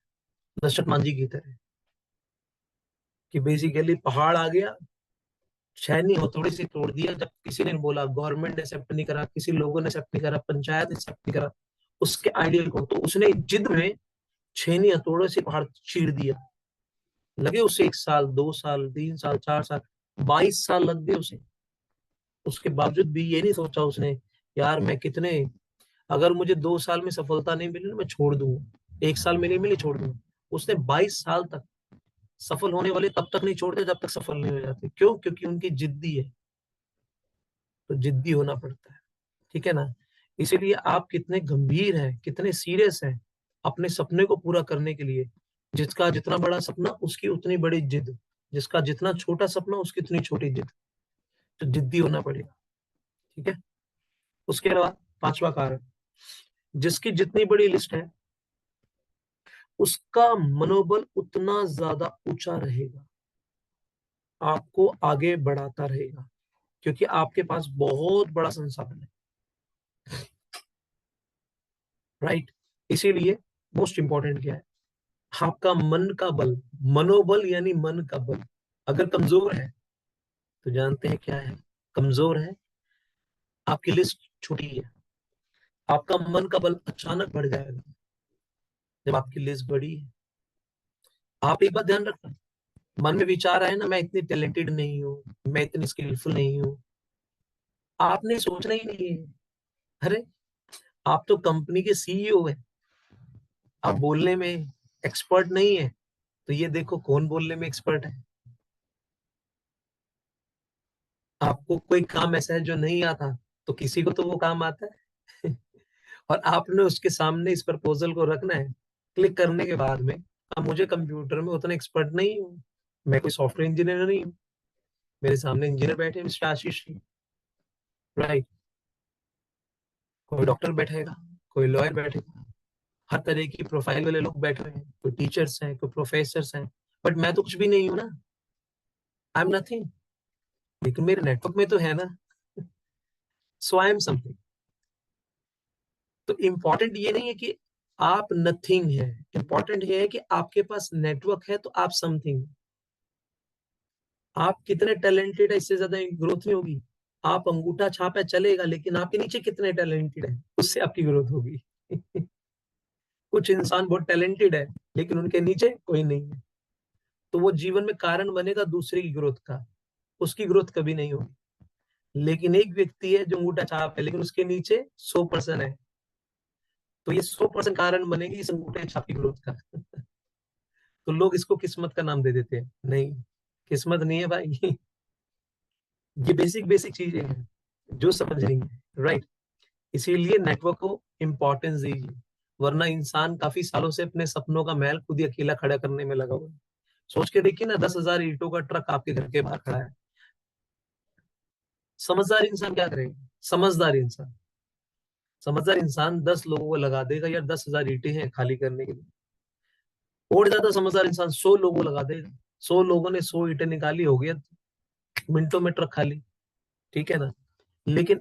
दशरथ मांझी की तरह, कि बेसिकली पहाड़ आ गया, छैनी हथौड़ी से तोड़ दिया। जब किसी ने बोला, गवर्नमेंट ने एक्सेप्ट नहीं करा, किसी लोगों ने एक्सेप्ट नहीं करा, पंचायत ने एक्सेप्ट नहीं करा उसके आइडियल को, तो उसने जिद में छेनी हथौड़े से पहाड़ चीर दिया। लगे उसे 1 साल, 2 साल, 3 साल, 4 साल, 22 साल लग गए उसे। उसके बावजूद भी ये नहीं सोचा उसने, यार मैं कितने, अगर मुझे 2 साल में सफलता नहीं मिली ना मैं छोड़ दूंगा, 1 साल में नहीं मिली छोड़ दूंगा। उसने 22 साल तक, सफल होने वाले तब तक नहीं छोड़ते जब तक सफल नहीं हो जाते। क्यों? क्योंकि उनकी जिद्दी है। तो जिद्दी होना पड़ता है, ठीक है ना। इसीलिए आप कितने गंभीर हैं, कितने सीरियस हैं अपने सपने को पूरा करने के लिए। जिसका जितना बड़ा सपना उसकी उतनी बड़ी जिद, जिसका जितना छोटा सपना उसकी उतनी छोटी जिद। तो जिद्दी होना पड़ेगा, ठीक है। उसके अलावा 5वां कारण, जिसकी जितनी बड़ी लिस्ट है उसका मनोबल उतना ज्यादा ऊंचा रहेगा, आपको आगे बढ़ाता रहेगा, क्योंकि आपके पास बहुत बड़ा संसाधन है, राइट। इसीलिए मोस्ट इंपॉर्टेंट क्या है, आपका मन का बल, मनोबल यानी मन का बल अगर कमजोर है, तो जानते हैं क्या है, कमजोर है, आपकी लिस्ट छोटी है। आपका मन का बल अचानक बढ़ जाएगा जब आपकी लिस्ट बड़ी है। आप एक बात ध्यान रखना, मन में विचार आए ना, मैं इतनी टैलेंटेड नहीं हूँ, मैं इतनी स्किलफुल नहीं हूँ, आपने सोचना ही नहीं है। अरे आप तो कंपनी के सीईओ है, आप बोलने में एक्सपर्ट नहीं है, तो ये देखो कौन बोलने में एक्सपर्ट है। आपको कोई काम ऐसा है जो नहीं आता, तो किसी को तो वो काम आता है और आपने उसके सामने इस प्रपोजल को रखना है। क्लिक करने के बाद में, अब मुझे कंप्यूटर में उतना एक्सपर्ट नहीं हूँ, मैं कोई सॉफ्टवेयर इंजीनियर नहीं हूँ, मेरे सामने इंजीनियर बैठे हैं मिस्टर आशीष जी, राइट। कोई डॉक्टर बैठेगा, कोई लॉयर बैठेगा, हर तरह की प्रोफाइल वाले लोग बैठे हैं, कोई टीचर्स हैं, कोई प्रोफेसर्स हैं, बट मैं तो कुछ भी नहीं हूँ ना, आई एम नथिंग। लेकिन मेरे नेटवर्क में तो है ना, सो आई एम समथिंग। तो इम्पोर्टेंट ये नहीं है कि आप नथिंग है, इम्पोर्टेंट ये है कि आपके पास नेटवर्क है तो आप समथिंग। आप कितने टैलेंटेड है इससे ज्यादा ग्रोथ नहीं होगी। आप अंगूठा छाप है चलेगा, लेकिन आपके नीचे कितने टैलेंटेड है उससे आपकी ग्रोथ होगी कुछ इंसान बहुत टैलेंटेड है लेकिन उनके नीचे कोई नहीं है, तो वो जीवन में कारण बनेगा दूसरे की ग्रोथ का, उसकी ग्रोथ कभी नहीं होगी। लेकिन एक व्यक्ति है जो अंगूठा छाप है लेकिन उसके नीचे 100% है, तो ये 100% कारण बनेगी इस अंगूठे छाप की ग्रोथ का तो लोग इसको किस्मत का नाम दे देते हैं, नहीं, किस्मत नहीं है भाई ये बेसिक बेसिक चीजें हैं जो समझ रही है, राइट। इसीलिए नेटवर्क को इंपॉर्टेंस दीजिए, वरना इंसान काफी सालों से अपने सपनों का महल खुद ही अकेला खड़ा करने में लगा हुआ है। सोच के देखिए ना, 10,000 ईंटों का ट्रक आपके घर के बाहर खड़ा है, समझदार इंसान क्या करेगा? समझदार इंसान 10 लोगों को लगा देगा, यार 10,000 ईंटें हैं खाली करने के लिए। और ज्यादा समझदार इंसान 100 लोगों को लगा देगा, 100 लोगों ने 100 ईंटें निकाली, हो गया मिनटों में ट्रक खाली, ठीक है ना। लेकिन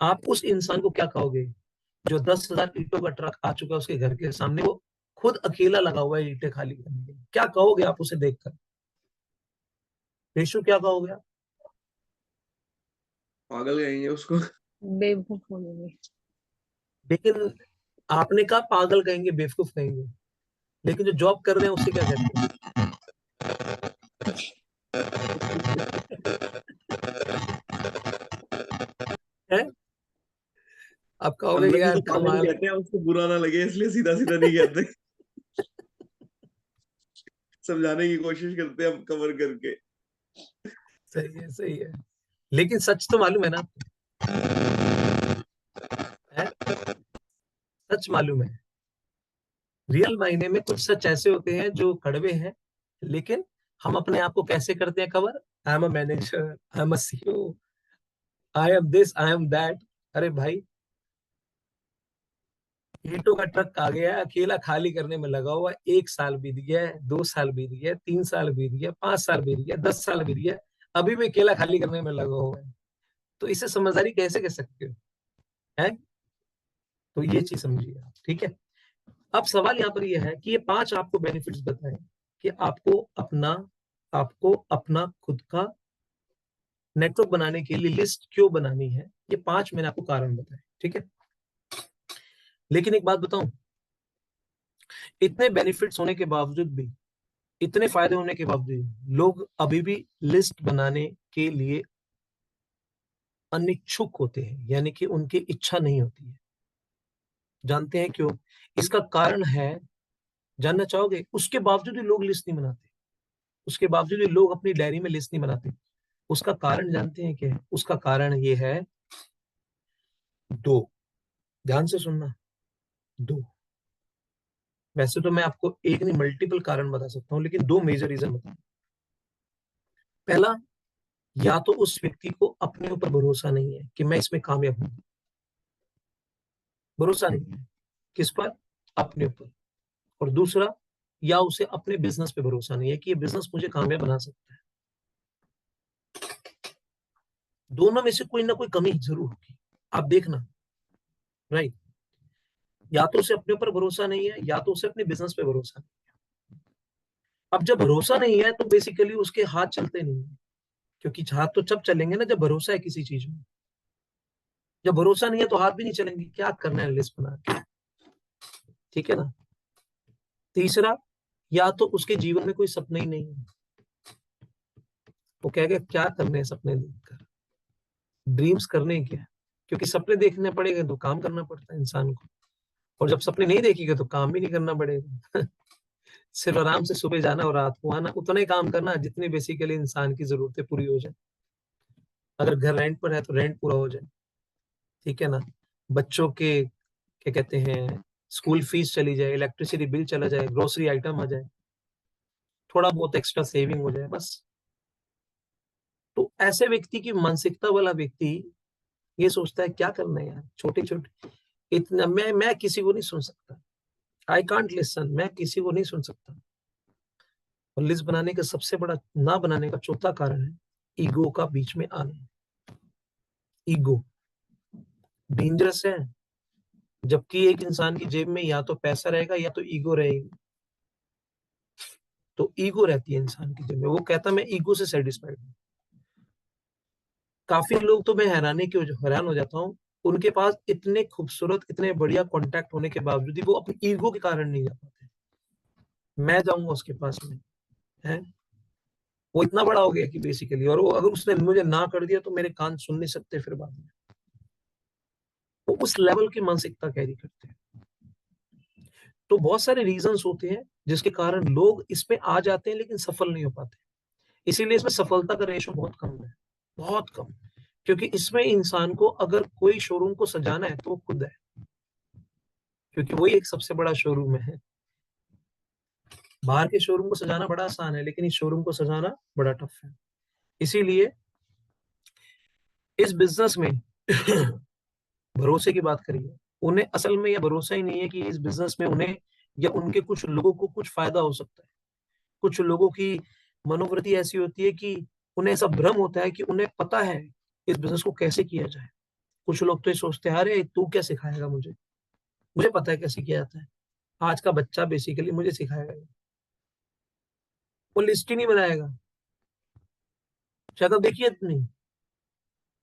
आप उस इंसान को क्या कहोगे जो 10,000 ईंटों का ट्रक आ चुका है उसके घर के सामने, वो खुद अकेला लगा हुआ है ईंटें खाली करने के लिए, क्या कहोगे आप उसे देखकर? रेशु क्या कहोगे आप? पागल कहेंगे उसको। बेवकूफ हो गए। लेकिन आपने कहा पागल कहेंगे, बेवकूफ कहेंगे, लेकिन जो जॉब कर रहे हैं उसे क्या कहते हैं आप कहोगे अंदर कि से यार तो पागल कमाल है। कहते हैं, उसको बुरा ना लगे इसलिए सीधा सीधा नहीं कहते। समझाने की कोशिश करते हैं हम कवर करके। सही है, सही है, लेकिन सच तो मालूम है ना आपको, है? सच मालूम है, रियल मायने में कुछ सच ऐसे होते हैं जो कड़वे हैं, लेकिन हम अपने आप को कैसे करते हैं cover, I am a manager, I am a CEO, I am this, I am that. अरे भाई ईंटों का ट्रक आ गया, अकेला खाली करने में लगा हुआ, 1 साल बीत गया है, 2 साल बीत गया, 3 साल बीत गया, 5 साल बीत गया, 10 साल बीत गया, अभी भी अकेला खाली करने में लगा हुआ है। तो इसे समझदारी कैसे कह सकते हो? है? तो ये चीज समझिए आप, ठीक है। अब सवाल यहाँ पर यह है कि ये 5 आपको बेनिफिट्स बताएं कि आपको अपना खुद का नेटवर्क बनाने के लिए लिस्ट क्यों बनानी है। ये 5 मैंने आपको कारण बताए, ठीक है। लेकिन एक बात बताऊं, इतने बेनिफिट्स होने के बावजूद भी, इतने फायदे होने के बावजूद लोग अभी भी लिस्ट बनाने के लिए अनिच्छुक होते हैं, यानी कि उनकी इच्छा नहीं होती है। जानते हैं क्यों? इसका कारण है, जानना चाहोगे? उसके बावजूद भी लोग लिस्ट नहीं बनाते, उसके बावजूद भी लोग अपनी डायरी में लिस्ट नहीं बनाते। उसका कारण जानते हैं क्या है? उसका कारण ये है 2। ध्यान से सुनना, 2। वैसे तो मैं आपको एक नहीं मल्टीपल कारण बता सकता हूं, लेकिन 2 मेजर रीजन बताऊं। पहला, या तो उस व्यक्ति को अपने ऊपर भरोसा नहीं है कि मैं इसमें कामयाब हूं। भरोसा नहीं है किस पर? अपने ऊपर। और दूसरा, या उसे अपने बिजनेस पे भरोसा नहीं है कि ये बिजनेस मुझे कामयाब बना सकता है। दोनों में से कोई ना कोई कमी जरूर होगी, आप देखना। राइट? या तो उसे अपने ऊपर भरोसा नहीं है, या तो उसे अपने बिजनेस पे भरोसा नहीं है। अब जब भरोसा नहीं है तो बेसिकली उसके हाथ चलते नहीं है, क्योंकि हाथ तो जब चलेंगे ना जब भरोसा है किसी चीज में। जब भरोसा नहीं है तो हाथ भी नहीं चलेंगे, क्या करना है लिस्ट बना के, ठीक है ना। तीसरा, या तो उसके जीवन में कोई सपने ही नहीं है। वो कहेगा क्या करने हैं सपने देखकर, ड्रीम्स करने हैं क्या? क्योंकि सपने देखने पड़ेंगे तो काम करना पड़ता है इंसान को, और जब सपने नहीं देखेगा तो काम भी नहीं करना पड़ेगा। सिर्फ आराम से सुबह जाना और रात को आना, उतना ही काम करना जितनी बेसिकली इंसान की जरूरतें पूरी हो जाए। अगर घर रेंट पर है तो रेंट पूरा हो जाए, ठीक है ना। बच्चों के क्या कहते हैं स्कूल फीस चली जाए, इलेक्ट्रिसिटी बिल चला जाए, ग्रोसरी आइटम आ जाए, थोड़ा बहुत एक्स्ट्रा सेविंग हो जाए, बस। तो ऐसे व्यक्ति की मानसिकता वाला व्यक्ति ये सोचता है क्या करना है यार, छोटे छोटे इतना मैं किसी को नहीं सुन सकता। आई कांट लिसन, मैं किसी को नहीं सुन सकता। और लिस्ट बनाने का सबसे बड़ा ना बनाने का चौथा कारण है ईगो का बीच में आना। ईगो डेंजरस है, जबकि एक इंसान की जेब में या तो पैसा रहेगा या तो ईगो रहेगी। तो ईगो रहती है इंसान की जेब में, वो कहता मैं ईगो से सेटिस्फाइड हूँ। काफी लोग तो मैं हैरान हो जाता हूँ, उनके पास इतने खूबसूरत इतने बढ़िया कॉन्टैक्ट होने के बावजूद भी वो अपनी ईगो के कारण नहीं जा पाते। मैं जाऊंगा उसके पास में, है वो इतना बड़ा हो गया कि बेसिकली, और वो अगर उसने मुझे ना कर दिया तो मेरे कान सुन नहीं सकते फिर बाद में। वो उस लेवल की मानसिकता कैरी करते हैं। तो बहुत सारे रीजंस होते हैं जिसके कारण लोग इसमें आ जाते हैं लेकिन सफल नहीं हो पाते। इसीलिए इसमें सफलता का रेशो बहुत कम है, बहुत कम। क्योंकि इसमें इंसान को अगर कोई शोरूम को सजाना है तो वो खुद है, क्योंकि वही एक सबसे बड़ा शोरूम है। बाहर के शोरूम को सजाना बड़ा आसान है, लेकिन इस शोरूम को सजाना बड़ा टफ है। इसीलिए इस बिजनेस में भरोसे की बात करिए, उन्हें असल में यह भरोसा ही नहीं है कि इस बिजनेस में उन्हें या उनके कुछ लोगों को कुछ फायदा हो सकता है। कुछ लोगों की मनोवृत्ति ऐसी होती है कि उन्हें ऐसा भ्रम होता है कि उन्हें पता है इस बिजनेस को कैसे किया जाए। कुछ लोग तो ये सोचते हैं अरे तू क्या सिखाएगा मुझे, मुझे पता है कैसे किया जाता है, आज का बच्चा बेसिकली मुझे सिखाएगा। वो लिस्ट ही नहीं बनाएगा, शायद आप देखिए नहीं,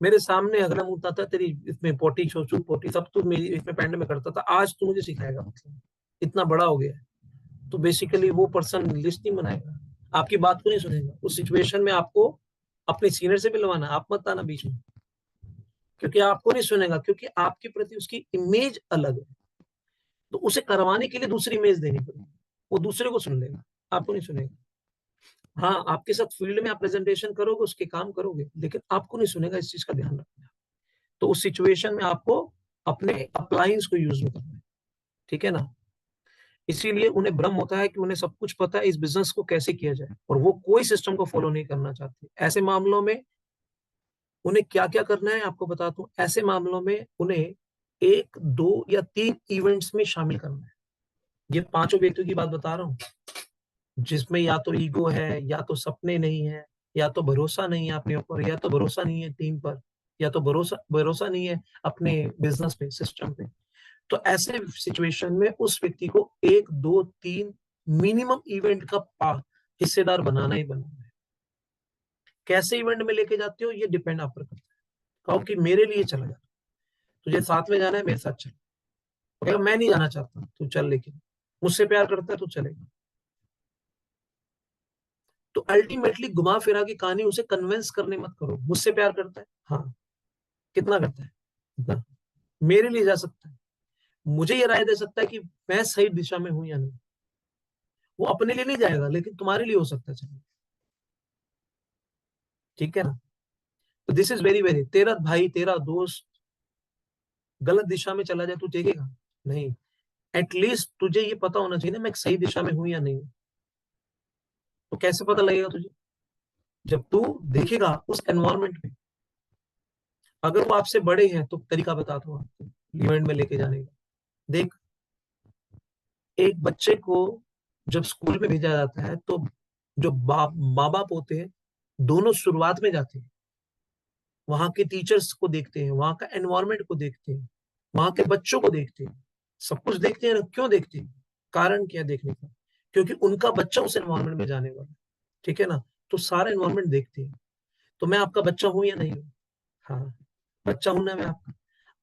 मेरे सामने अगला मुद्दा था तेरी इसमें पोटी शोचू पोटी सब तू मेरी इसमें पैंट में करता था, आज तू मुझे सिखाएगा, मतलब इतना बड़ा हो गया है। तो बेसिकली वो पर्सन लिस्ट नहीं बनाएगा, आपकी बात को नहीं सुनेगा। उस सिचुएशन में आपको अपने सीनियर से मिलवाना, आप मत आना बीच में, क्योंकि आपको नहीं सुनेगा, क्योंकि आपके प्रति उसकी इमेज अलग है। तो उसे करवाने के लिए दूसरी इमेज देनी पड़ेगी, वो दूसरे को सुन लेगा, आपको नहीं सुनेगा। हाँ, आपके साथ फील्ड में आप प्रेजेंटेशन करोगे, उसके काम करोगे, लेकिन आपको नहीं सुनेगा, इस चीज का ध्यान रखना। तो उस सिचुएशन में आपको अपने अप्लायंस को यूज करना है, ठीक है ना। इसीलिए उन्हें भ्रम होता है कि उन्हें सब कुछ पता है इस बिजनेस को कैसे किया जाए, और वो कोई सिस्टम को फॉलो नहीं करना चाहते। ऐसे मामलों में उन्हें क्या क्या करना है आपको बताता हूँ। ऐसे मामलों में उन्हें 1, 2 या 3 इवेंट्स में शामिल करना है। ये पांचों व्यक्तियों की बात बता रहा हूँ, जिसमें या तो ईगो है, या तो सपने नहीं है, या तो भरोसा नहीं है अपने ऊपर, या तो भरोसा नहीं है टीम पर, या तो भरोसा नहीं है अपने बिजनेस पे, सिस्टम पे। तो ऐसे सिचुएशन में उस व्यक्ति को 1, 2, 3 मिनिमम इवेंट का हिस्सेदार बनाना ही बनाना है। कैसे इवेंट में लेके जाते हो ये डिपेंड आप पर करता है। कहो कि मेरे लिए चला जा, तुझे साथ में जाना है, मेरे साथ चल। अगर मैं नहीं जाना चाहता तू चल, लेकिन मुझसे प्यार करता है तो चलेगा। तो अल्टीमेटली घुमा फिरा की कहानी उसे कन्विंस करने मत करो। मुझसे प्यार करता है, हाँ, कितना करता है, इतना, मेरे लिए जा सकता है, मुझे ये राय दे सकता है कि मैं सही दिशा में हूं या नहीं। वो अपने लिए नहीं जाएगा, लेकिन तुम्हारे लिए हो सकता है चलो, ठीक है ना। तो दिस इज वेरी वेरी, तेरा भाई, तेरा दोस्त गलत दिशा में चला जाए तू देखेगा नहीं। एटलीस्ट तुझे ये पता होना चाहिए ना, मैं सही दिशा में हूं या नहीं। तो कैसे पता लगेगा तुझे? जब तू देखेगा उस एनवायरमेंट में। अगर वो आपसे बड़े हैं तो तरीका बता दो आपको इवेंट में लेके जाने का। देख, एक बच्चे को जब स्कूल में भेजा जाता है तो जो माँ बाप होते हैं दोनों शुरुआत में जाते हैं, वहां के टीचर्स को देखते हैं, वहां का एनवायरमेंट को देखते हैं, वहां के बच्चों को देखते हैं, सब कुछ देखते हैं ना। क्यों देखते हैं? कारण क्या देखने का? क्योंकि उनका बच्चा उस एनवायरमेंट में जाने वाला है, ठीक है ना। तो सारा एनवायरमेंट देखते हैं। तो मैं आपका बच्चा हूं या नहीं हूं? हाँ, बच्चा हूं ना मैं आपका।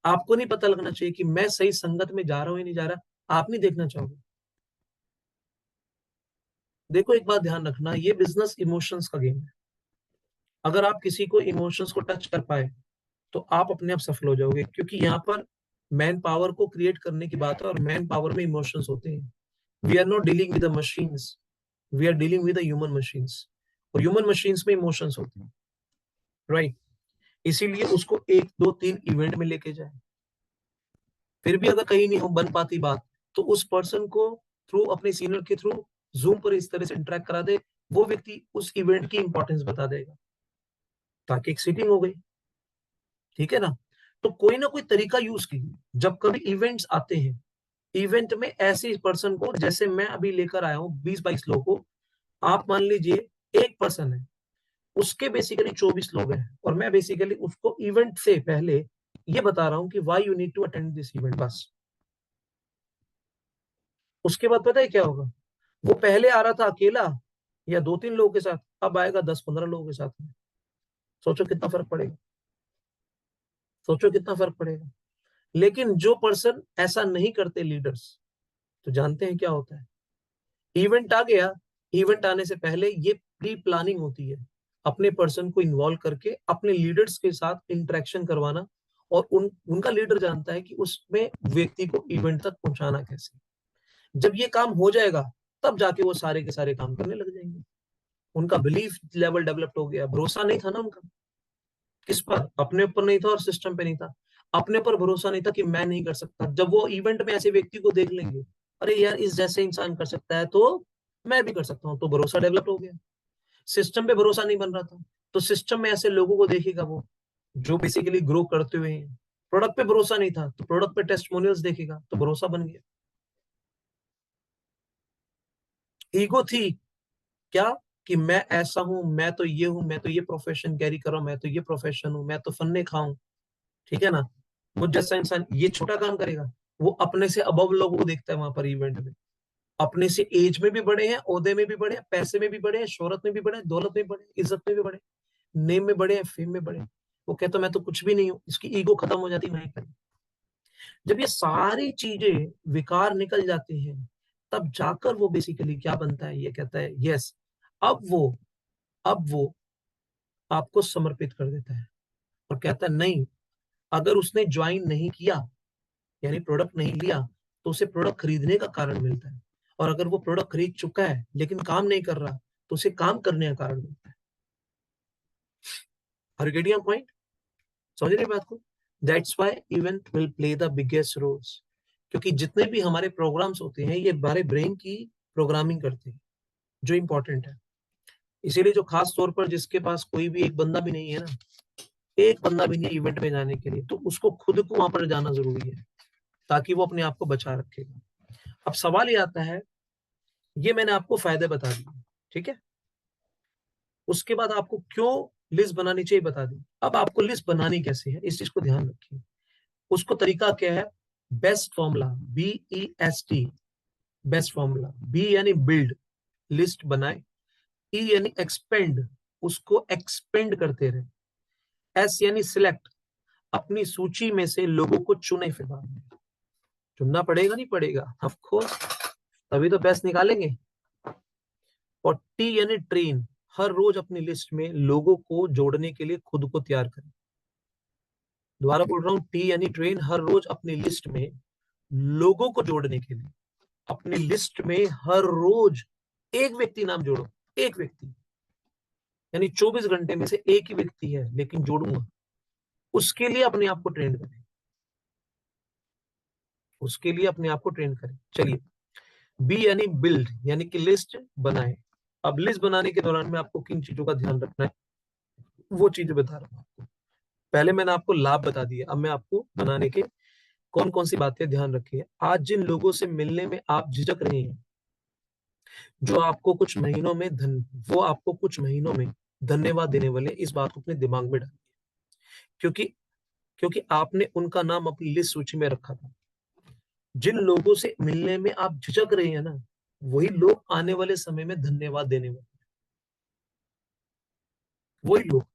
आपको नहीं पता लगना चाहिए कि मैं सही संगत में जा रहा हूं या नहीं जा रहा? आप नहीं देखना चाहोगे? देखो, एक बात ध्यान रखना, ये बिजनेस इमोशंस का गेम है। अगर आप किसी को इमोशंस को टच कर पाए तो आप अपने आप सफल हो जाओगे, क्योंकि यहाँ पर मैन पावर को क्रिएट करने की बात है, और मैन पावर में इमोशंस होते हैं। We are not dealing with the machines, we are dealing with the human machines, और ह्यूमन मशीन्स में इमोशंस होते हैं, राइट। इसीलिए उसको 1, 2, 3 इवेंट में लेके जाए। फिर भी अगर कहीं नहीं हो बन पाती बात, तो उस पर्सन को थ्रू अपने सीनियर के थ्रू जूम पर इस तरह से इंटरेक्ट करा दे, वो व्यक्ति उस इवेंट की इंपॉर्टेंस बता देगा, ताकि एक सीटिंग हो गई, ठीक है ना। तो कोई ना कोई तरीका यूज कीजिए। जब कभी इवेंट्स आते हैं, इवेंट में ऐसे पर्सन को, जैसे मैं अभी लेकर आया हूँ 20-22 लोगों को, आप मान लीजिए एक पर्सन है, उसके बेसिकली 24 लोग हैं, और मैं बेसिकली उसको इवेंट से पहले ये बता रहा हूँ कि why you need to attend this event, बस। उसके बाद पता है क्या होगा? वो पहले आ रहा था अकेला या 2-3 लोगों के साथ, अब आएगा 10-15 लोगों के साथ में। सोचो कितना फर्क पड़ेगा, सोचो कितना फर्क पड़ेगा। लेकिन जो पर्सन ऐसा नहीं करते लीडर्स, तो जानते हैं क्या होता है? इवेंट आ गया, इवेंट आने से पहले ये प्री प्लानिंग होती है, अपने पर्सन को इन्वॉल्व करके अपने लीडर्स के साथ इंटरेक्शन करवाना, और उनका लीडर जानता है कि उसमें व्यक्ति को इवेंट तक पहुंचाना कैसे। जब ये काम हो जाएगा, तब जाके वो सारे के सारे काम करने लग जाएंगे। उनका बिलीफ लेवल डेवलप हो गया। भरोसा नहीं था ना उनका, किस पर? अपने ऊपर नहीं था और सिस्टम पे नहीं था। अपने पर भरोसा नहीं था कि मैं नहीं कर सकता। जब वो इवेंट में ऐसे व्यक्ति को देख लेंगे, अरे यार इस जैसे इंसान कर सकता है तो मैं भी कर सकता हूँ, तो भरोसा डेवलप हो गया। सिस्टम पे भरोसा नहीं बन रहा था, तो सिस्टम में ऐसे लोगों को देखेगा वो, जो बेसिकली ग्रो करते हुए हैं। प्रोडक्ट पे भरोसा नहीं था, तो प्रोडक्ट पे टेस्टिमोनियल्स देखेगा, तो भरोसा बन गया। ईगो थी क्या? कि मैं ऐसा हूं, मैं तो ये हूं, मैं तो ये प्रोफेशन कैरी कर रहा हूं, मैं तो ये प्रोफेशन हूं, मैं तो फन्ने खाऊं, ठीक है ना। मुझ जैसा इंसान ये छोटा काम करेगा। वो अपने से अबव लोगों को देखता है वहां पर इवेंट में, अपने से एज में भी बड़े हैं, ओहदे में भी बड़े हैं, पैसे में भी बड़े हैं, शोहरत में भी बड़े हैं, दौलत में भी बड़े हैं, इज्जत में भी बड़े हैं, नेम में बड़े हैं, फेम में बड़े हैं। वो कहता मैं तो कुछ भी नहीं हूँ, इसकी ईगो खत्म हो जाती है वहीं पर। जब ये सारी चीजें विकार निकल जाती हैं, तब जाकर वो बेसिकली क्या बनता है? ये कहता है यस, अब वो आपको समर्पित कर देता है, और कहता है नहीं, अगर उसने ज्वाइन नहीं किया, यानी प्रोडक्ट नहीं लिया, तो उसे प्रोडक्ट खरीदने का कारण मिलता है। और अगर वो प्रोडक्ट खरीद चुका है लेकिन काम नहीं कर रहा, तो उसे काम करने का कारण मिलता है। हर गेटिंग पॉइंट? समझ रहे बात को? That's why event will play the biggest roles. क्योंकि जितने भी हमारे प्रोग्राम्स होते हैं, ये हमारे ब्रेन की प्रोग्रामिंग करते हैं, जो इंपॉर्टेंट है। इसीलिए जो खास तौर पर जिसके पास कोई भी एक बंदा भी नहीं है ना, एक बंदा भी नहीं इवेंट में जाने के लिए, तो उसको खुद को वहां पर जाना जरूरी है। ताकि वो अपने आप को बचा रखेगा। अब सवाल ये आता है, ये मैंने आपको फायदे बता दिए, ठीक है, उसके बाद आपको क्यों लिस्ट बनानी चाहिए बता दी। अब आपको लिस्ट बनानी कैसे है, इस चीज को ध्यान रखिए। उसको तरीका क्या है, best formula, BEST, best formula. B यानी बिल्ड, लिस्ट बनाए। ई यानी एक्सपेंड, उसको एक्सपेंड करते रहे। एस यानी सिलेक्ट, अपनी सूची में से लोगों को चुने। फिर बाद में चुनना पड़ेगा, नहीं पड़ेगा, ऑफ कोर्स, तभी तो बेस्ट निकालेंगे। और टी यानी ट्रेन, हर रोज अपनी लिस्ट में लोगों को जोड़ने के लिए खुद को तैयार करें। दोबारा बोल रहा हूं, टी यानी ट्रेन, हर रोज अपनी लिस्ट में लोगों को जोड़ने के लिए अपनी लिस्ट में हर रोज एक व्यक्ति नाम जोड़ो। एक व्यक्ति, यानी 24 घंटे में से एक ही व्यक्ति है लेकिन जोड़ूंगा, उसके लिए अपने आप को ट्रेन करें, उसके लिए अपने आप को ट्रेन करें। चलिए, बी यानी बिल्ड, यानी कि लिस्ट बनाए। अब लिस्ट बनाने के दौरान में आपको किन चीजों का ध्यान रखना है वो चीजें बता रहा हूं आपको। पहले मैंने आपको लाभ बता दिए, अब मैं आपको बनाने के कौन कौन सी बातें ध्यान रखिए। आज जिन लोगों से मिलने में आप झिझक रहे हैं, जो आपको कुछ महीनों में वो आपको कुछ महीनों में धन्यवाद देने वाले, इस बात को अपने दिमाग में डालिए। क्योंकि क्योंकि आपने उनका नाम अपनी लिस्ट सूची में रखा था। जिन लोगों से मिलने में आप झिझक रहे हैं ना, वही लोग आने वाले समय में धन्यवाद देने वाले, वही लोग।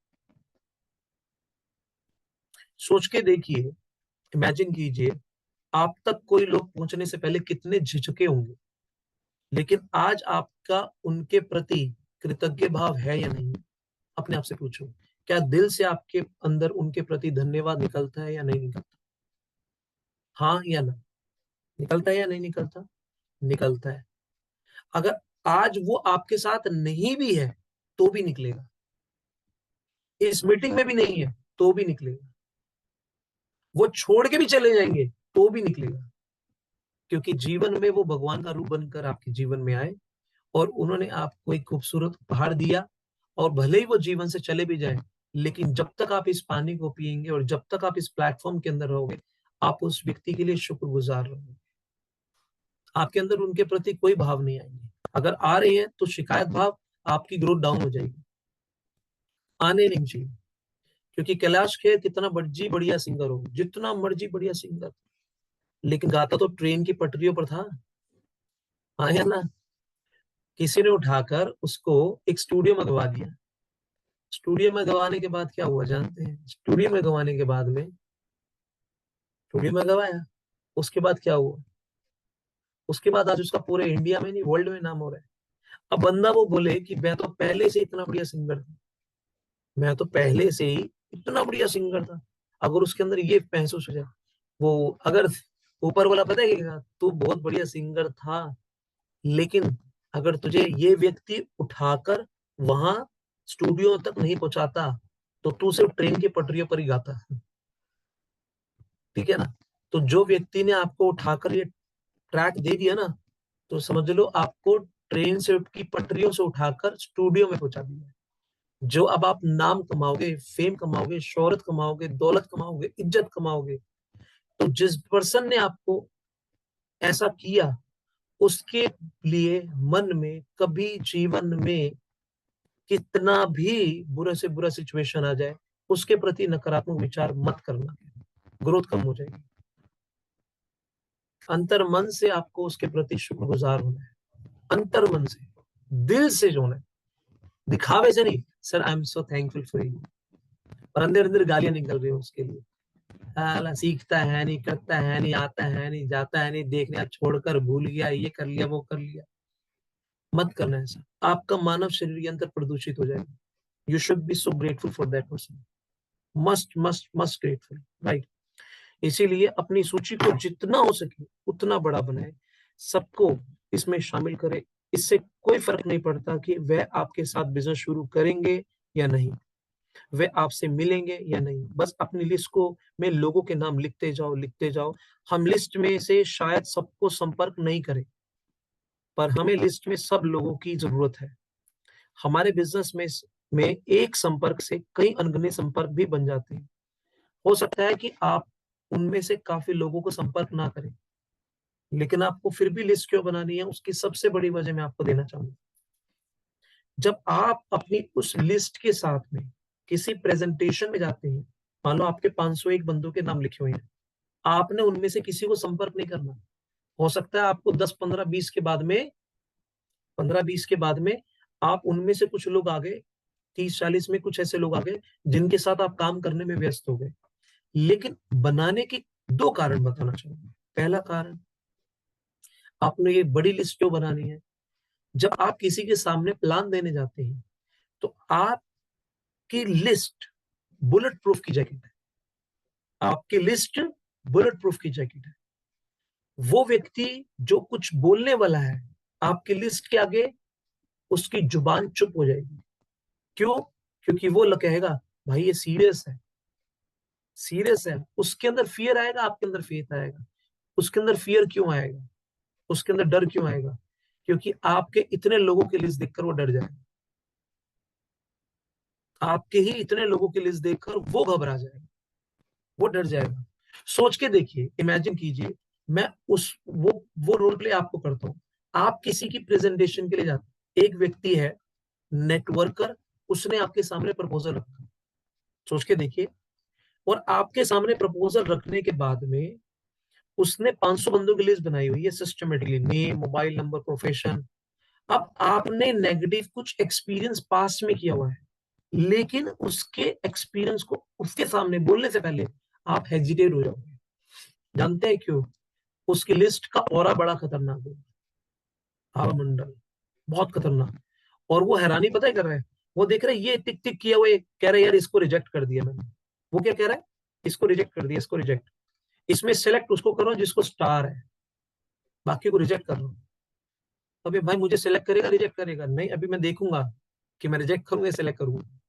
सोच के देखिए, इमेजिन कीजिए, आप तक कोई लोग पहुंचने से पहले कितने झिझके होंगे, लेकिन आज आपका उनके प्रति कृतज्ञ भाव है या नहीं। अपने आप से पूछो, क्या दिल से आपके अंदर उनके प्रति धन्यवाद निकलता है या नहीं निकलता? हाँ या ना? निकलता है या नहीं निकलता? निकलता है। अगर आज वो आपके साथ नहीं भी है तो भी निकलेगा, इस मीटिंग में भी नहीं है तो भी निकलेगा, वो छोड़ के भी चले जाएंगे तो भी निकलेगा। क्योंकि जीवन में वो भगवान का रूप बनकर आपके जीवन में आए और उन्होंने आपको एक खूबसूरत उपहार दिया। और भले ही वो जीवन से चले भी जाए, लेकिन जब तक आप इस पानी को पिएंगे और जब तक आप इस प्लेटफॉर्म के अंदर रहोगे, आप उस व्यक्ति के लिए शुक्रगुजार रहोगे। आपके अंदर उनके प्रति कोई भाव नहीं आएंगे। अगर आ रहे हैं तो शिकायत भाव, आपकी ग्रोथ डाउन हो जाएगी, आने नहीं चाहिए। क्योंकि कैलाश खेर कितना मर्जी बढ़िया सिंगर हो, जितना मर्जी बढ़िया सिंगर, लेकिन गाता तो ट्रेन की पटरियों पर था। हाँ या ना? किसी ने उठाकर उसको एक स्टूडियो में गवा दिया। स्टूडियो में गवाने के बाद क्या हुआ जानते हैं? स्टूडियो में गवाने के बाद में, स्टूडियो में गवाया, उसके बाद क्या हुआ? उसके बाद आज उसका पूरे इंडिया में नहीं, वर्ल्ड में नाम हो रहा है। अब बंदा वो बोले कि मैं तो पहले से इतना बढ़िया सिंगर था, मैं तो पहले से ही इतना बढ़िया सिंगर था। अगर उसके अंदर ये महसूस हो जाए, वो अगर ऊपर वाला पता है क्या, तू बहुत बढ़िया सिंगर था, लेकिन अगर तुझे ये व्यक्ति उठाकर वहां स्टूडियो तक नहीं पहुंचाता तो तू सिर्फ ट्रेन की पटरियों पर ही गाता। ठीक है ना? तो जो व्यक्ति ने आपको उठाकर ये ट्रैक दे दिया ना, तो समझ लो आपको ट्रेन से की पटरियों से उठाकर स्टूडियो में पहुंचा दिया। जो अब आप नाम कमाओगे, फेम कमाओगे, शोहरत कमाओगे, दौलत कमाओगे, इज्जत कमाओगे, तो जिस पर्सन ने आपको ऐसा किया, उसके लिए मन में कभी जीवन में कितना भी बुरा से बुरा सिचुएशन आ जाए, उसके प्रति नकारात्मक विचार मत करना, ग्रोथ कम हो जाएगी। अंतर मन से आपको उसके प्रति शुक्रगुजार होना है, अंतर मन से, दिल से जो है, दिखावे से नहीं। Sir I am so thankful for you, और अंदर अंदर गालियां निकल रही है उसके लिए। सीखता है नहीं, करता है नहीं, आता है नहीं, जाता है नहीं, देखने छोड़कर भूल गया, ये कर लिया, वो कर लिया। मत करना ऐसा, आपका मानव शरीर के अंदर प्रदूषित हो जाएगा। You should be so grateful for that person, must must must grateful, right. इसीलिए अपनी सूची को जितना हो सके उतना बड़ा बनाए, सबको इसमें शामिल करें। इससे कोई फर्क नहीं पड़ता कि वह आपके साथ बिजनेस शुरू करेंगे या नहीं, वे आपसे मिलेंगे या नहीं। बस अपनी लिस्ट को में लोगों के नाम लिखते जाओ, लिखते जाओ। हम लिस्ट में से शायद सबको संपर्क नहीं करें, पर हमें लिस्ट में सब लोगों की जरूरत है। हमारे बिजनेस में एक संपर्क से कई अनगिनत संपर्क भी बन जाते हैं। हो सकता है कि आप उनमें से काफी लोगों को संपर्क ना करें। लेकिन आपको फिर भी लिस्ट क्यों बनानी है, उसकी सबसे बड़ी वजह मैं आपको देना चाहूंगा। जब आप अपनी उस लिस्ट के साथ में किसी प्रेजेंटेशन में जाते हैं, मान लो आपके 501 बंदों के नाम लिखे हुए हैं, आपने उनमें से किसी को संपर्क नहीं करना। हो सकता है आपको 10, 15, 20 के बाद में 15-20 के बाद में आप उनमें से कुछ लोग आ गए, 30-40 में कुछ ऐसे लोग आ गए जिनके साथ आप काम करने में व्यस्त हो गए। लेकिन बनाने के 2 कारण बताना चाहूंगा। पहला कारण, आपने ये बड़ी लिस्ट क्यों बनानी है? जब आप किसी के सामने प्लान देने जाते हैं तो आपकी लिस्ट बुलेट प्रूफ की जैकेट है। आपकी लिस्ट बुलेट प्रूफ की जैकेट है। वो व्यक्ति जो कुछ बोलने वाला है, आपकी लिस्ट के आगे उसकी जुबान चुप हो जाएगी। क्यों? क्योंकि वो कहेगा भाई ये सीरियस है, सीरियस है। उसके अंदर फियर आएगा, आपके अंदर फेथ आएगा। उसके अंदर फियर क्यों आएगा, उसके अंदर डर क्यों आएगा? क्योंकि आपके इतने लोगों की लिस्ट देखकर वो डर जाएगा। आपके ही इतने लोगों की लिस्ट देखकर वो घबरा जाएगा, वो डर जाएगा। सोच के देखिए, इमेजिन कीजिए, मैं वो रोल प्ले आपको करता हूं। आप किसी की प्रेजेंटेशन के लिए जाते, एक व्यक्ति है नेटवर्कर, उसने आपके सामने प्रपोजल रखा। सोच के देखिए, और आपके सामने प्रपोजल रखने के बाद में उसने 500 बंदों की लिस्ट बनाई हुई है systematically, name, mobile number, profession. अब आपने नेगेटिव कुछ एक्सपीरियंस पास्ट में किया हुआ है, लेकिन उसके एक्सपीरियंस को उसके सामने बोलने से पहले आप हेजिटेट हो जाओगे। जानते हैं क्यों? उसकी लिस्ट का ऑरा बड़ा खतरनाक है, हवा मंडल बहुत खतरनाक। और वो हैरानी पता है कर रहा है, वो देख रहा है ये टिक टिक किया हुआ, कह रहा है यार इसको रिजेक्ट कर दिया मैंने। वो क्या कह रहा है? इसको रिजेक्ट कर दिया, इसको रिजेक्ट। इसमें सेलेक्ट उसको करो जिसको स्टार है, बाकी को रिजेक्ट कर लो। अबे भाई मुझे सिलेक्ट करेगा रिजेक्ट करेगा? नहीं, अभी मैं देखूंगा कि मैं रिजेक्ट करूंगा सिलेक्ट करूंगा।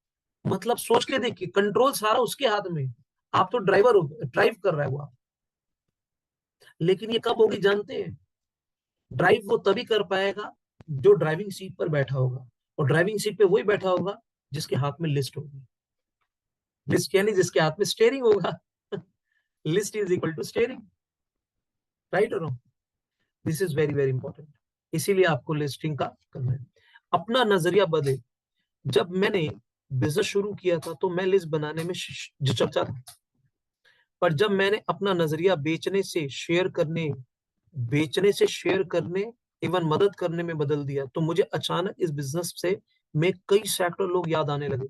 मतलब सोच के देखिए, कंट्रोल सारा उसके हाथ में। आप तो ड्राइवर हो, ड्राइव कर रहा है वो आप। लेकिन ये कब होगी जानते हैं? ड्राइव वो तभी कर पाएगा जो ड्राइविंग सीट पर बैठा होगा, और ड्राइविंग सीट पे वही बैठा होगा जिसके हाथ में लिस्ट होगी। लिस्ट यानी जिसके हाथ में स्टेयरिंग होगा। List is equal to steering, right और wrong? This is very very important. इसीलिए आपको लिस्टिंग का करना है। अपना नजरिया बदले। जब मैंने बिजनेस शुरू किया था तो मैं लिस्ट बनाने में झिझकता था, पर जब मैंने अपना नजरिया बेचने से शेयर करने इवन मदद करने में बदल दिया, तो मुझे अचानक इस बिजनेस से में कई सैकड़ों लोग याद आने लगे।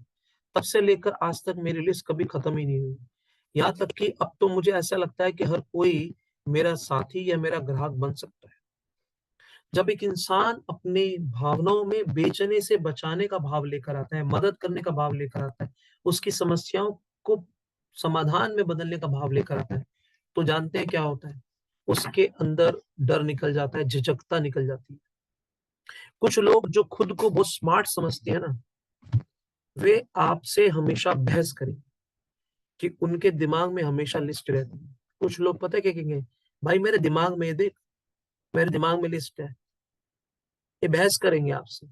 तब से लेकर आज तक मेरी लिस्ट कभी खत्म ही नहीं हुई। यहाँ तक कि अब तो मुझे ऐसा लगता है कि हर कोई मेरा साथी या मेरा ग्राहक बन सकता है। जब एक इंसान अपनी भावनाओं में बेचने से बचाने का भाव लेकर आता है, मदद करने का भाव लेकर आता है, उसकी समस्याओं को समाधान में बदलने का भाव लेकर आता है, तो जानते हैं क्या होता है? उसके अंदर डर निकल जाता है, झिझकता निकल जाती है। कुछ लोग जो खुद को बहुत स्मार्ट समझते हैं ना, वे आपसे हमेशा बहस करें कि उनके दिमाग में हमेशा लिस्ट रहती है। कुछ लोग पता है क्या कहेंगे? भाई मेरे दिमाग में देख, मेरे दिमाग में लिस्ट है। ये बहस करेंगे आपसे,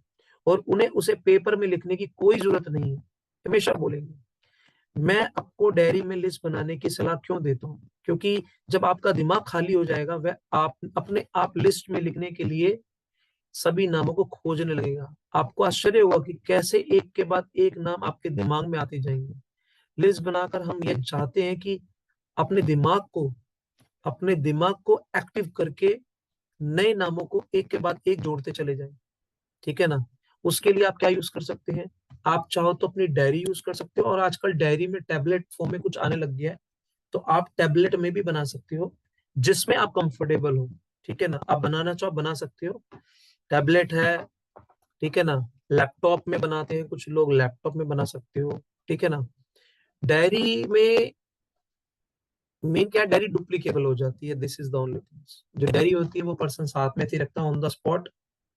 और उन्हें उसे पेपर में लिखने की कोई जरूरत नहीं है, हमेशा बोलेंगे। मैं आपको डायरी में लिस्ट बनाने की सलाह क्यों देता हूँ? क्योंकि जब आपका दिमाग खाली हो जाएगा, वह आप अपने आप लिस्ट में लिखने के लिए सभी नामों को खोजने लगेगा। आपको आश्चर्य होगा कि कैसे एक के बाद एक नाम आपके दिमाग में आते जाएंगे। लिस्ट बनाकर हम ये चाहते हैं कि अपने दिमाग को एक्टिव करके नए नामों को एक के बाद एक जोड़ते चले जाएं। ठीक है ना? उसके लिए आप क्या यूज कर सकते हैं? आप चाहो तो अपनी डायरी यूज कर सकते हो, और आजकल डायरी में टैबलेट फॉर्म में कुछ आने लग गया है, तो आप टैबलेट में भी बना सकते हो, जिसमें आप कंफर्टेबल हो। ठीक है ना? आप बनाना चाहो बना सकते हो। टैबलेट है, ठीक है ना? लैपटॉप में बनाते हैं कुछ लोग, लैपटॉप में बना सकते हो। ठीक है ना? डायरी में मेन क्या, डायरी डुप्लीकेबल हो जाती है। This is the only things. जो डायरी होती है वो पर्सन साथ में ही रखता है, ऑन द स्पॉट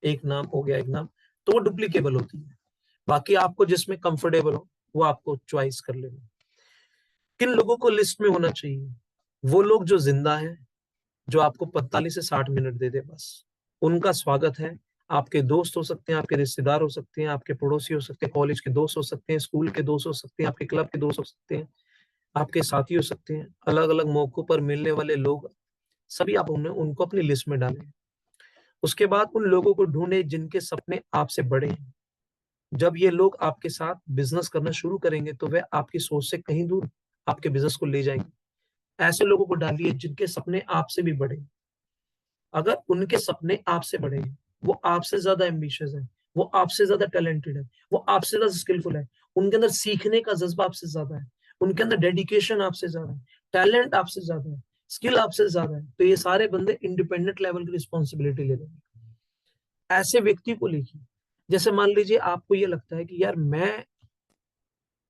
एक नाम हो गया, एक नाम, तो वो डुप्लीकेबल होती है। बाकी आपको जिसमें कंफर्टेबल हो वो आपको चॉइस कर लेना। किन लोगों को लिस्ट में होना चाहिए? वो लोग जो जिंदा हैं, जो आपको 45 से 60 मिनट दे दे बस, उनका स्वागत है। आपके दोस्त हो सकते हैं, आपके रिश्तेदार हो सकते हैं, आपके पड़ोसी हो सकते हैं, कॉलेज के दोस्त हो सकते हैं, स्कूल के दोस्त हो सकते हैं, आपके क्लब के दोस्त हो सकते हैं, आपके साथी हो सकते हैं, अलग अलग मौकों पर मिलने वाले लोग, सभी आप उनको अपनी लिस्ट में डालें। उसके बाद उन लोगों को ढूंढें जिनके सपने आपसे बड़े हैं। जब ये लोग आपके साथ बिजनेस करना शुरू करेंगे तो वे आपकी सोच से कहीं दूर आपके बिजनेस को ले जाएंगे। ऐसे लोगों को डालिए जिनके सपने आपसे भी बड़े हैं। अगर उनके सपने आपसे बड़े हैं, वो आपसे ज्यादा एम्बिशियस है, वो आपसे ज्यादा टैलेंटेड है, वो आपसे ज्यादा स्किलफुल है, उनके अंदर सीखने का जज्बा आपसे ज्यादा है, उनके अंदर डेडिकेशन आपसे ज्यादा है, टैलेंट आपसे ज्यादा है, स्किल आपसे ज्यादा है, तो ये सारे बंदे इंडिपेंडेंट लेवल की रिस्पॉन्सिबिलिटी ले लेंगे। ऐसे व्यक्ति को लिखिए। जैसे मान लीजिए आपको ये लगता है कि यार मैं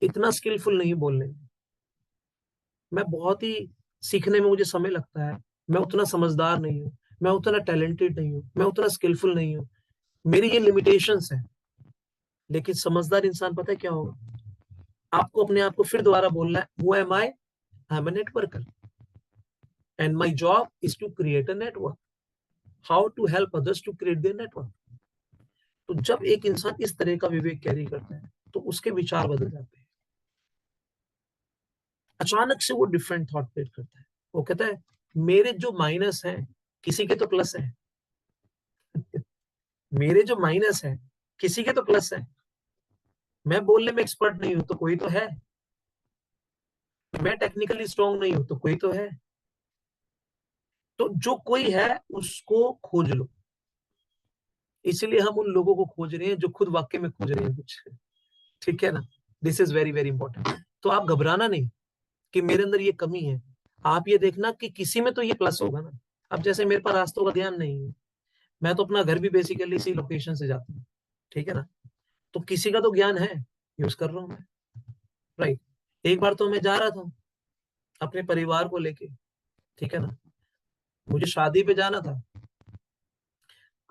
इतना स्किलफुल नहीं बोलने में, मैं बहुत ही सीखने में मुझे समय लगता है, मैं उतना समझदार नहीं हूँ, मैं उतना टैलेंटेड नहीं हूँ, मैं उतना स्किलफुल नहीं हूँ, मेरी ये लिमिटेशंस है। लेकिन समझदार इंसान पता है क्या होगा, आपको अपने आप को फिर दोबारा बोलना है, who am I am a networker and my job is to create a network, how to help others to create their network. तो जब एक इंसान इस तरह का विवेक कैरी करता है तो उसके विचार बदल जाते हैं। अचानक से वो डिफरेंट थॉट क्रिएट करता है। वो कहता है मेरे जो माइनस हैं किसी के तो प्लस है, मेरे जो माइनस है किसी के तो प्लस है, मैं बोलने में एक्सपर्ट नहीं हूं तो कोई तो है, मैं टेक्निकली स्ट्रांग नहीं हूं तो कोई तो है, तो जो कोई है उसको खोज लो। इसलिए हम उन लोगों को खोज रहे हैं जो खुद वाकई में खोज रहे हैं कुछ, ठीक है ना। This is very very important. तो आप घबराना नहीं कि मेरे अंदर ये कमी है, आप ये देखना कि किसी में तो ये प्लस होगा ना। अब जैसे मेरे पास रास्तों का ध्यान नहीं है, मैं तो अपना घर भी बेसिकली इसी लोकेशन से जाता हूँ, ठीक है ना, तो किसी का तो ज्ञान है, यूज कर रहा हूँ मैं, राइट। एक बार तो मैं जा रहा था अपने परिवार को लेके, ठीक है ना, मुझे शादी पे जाना था,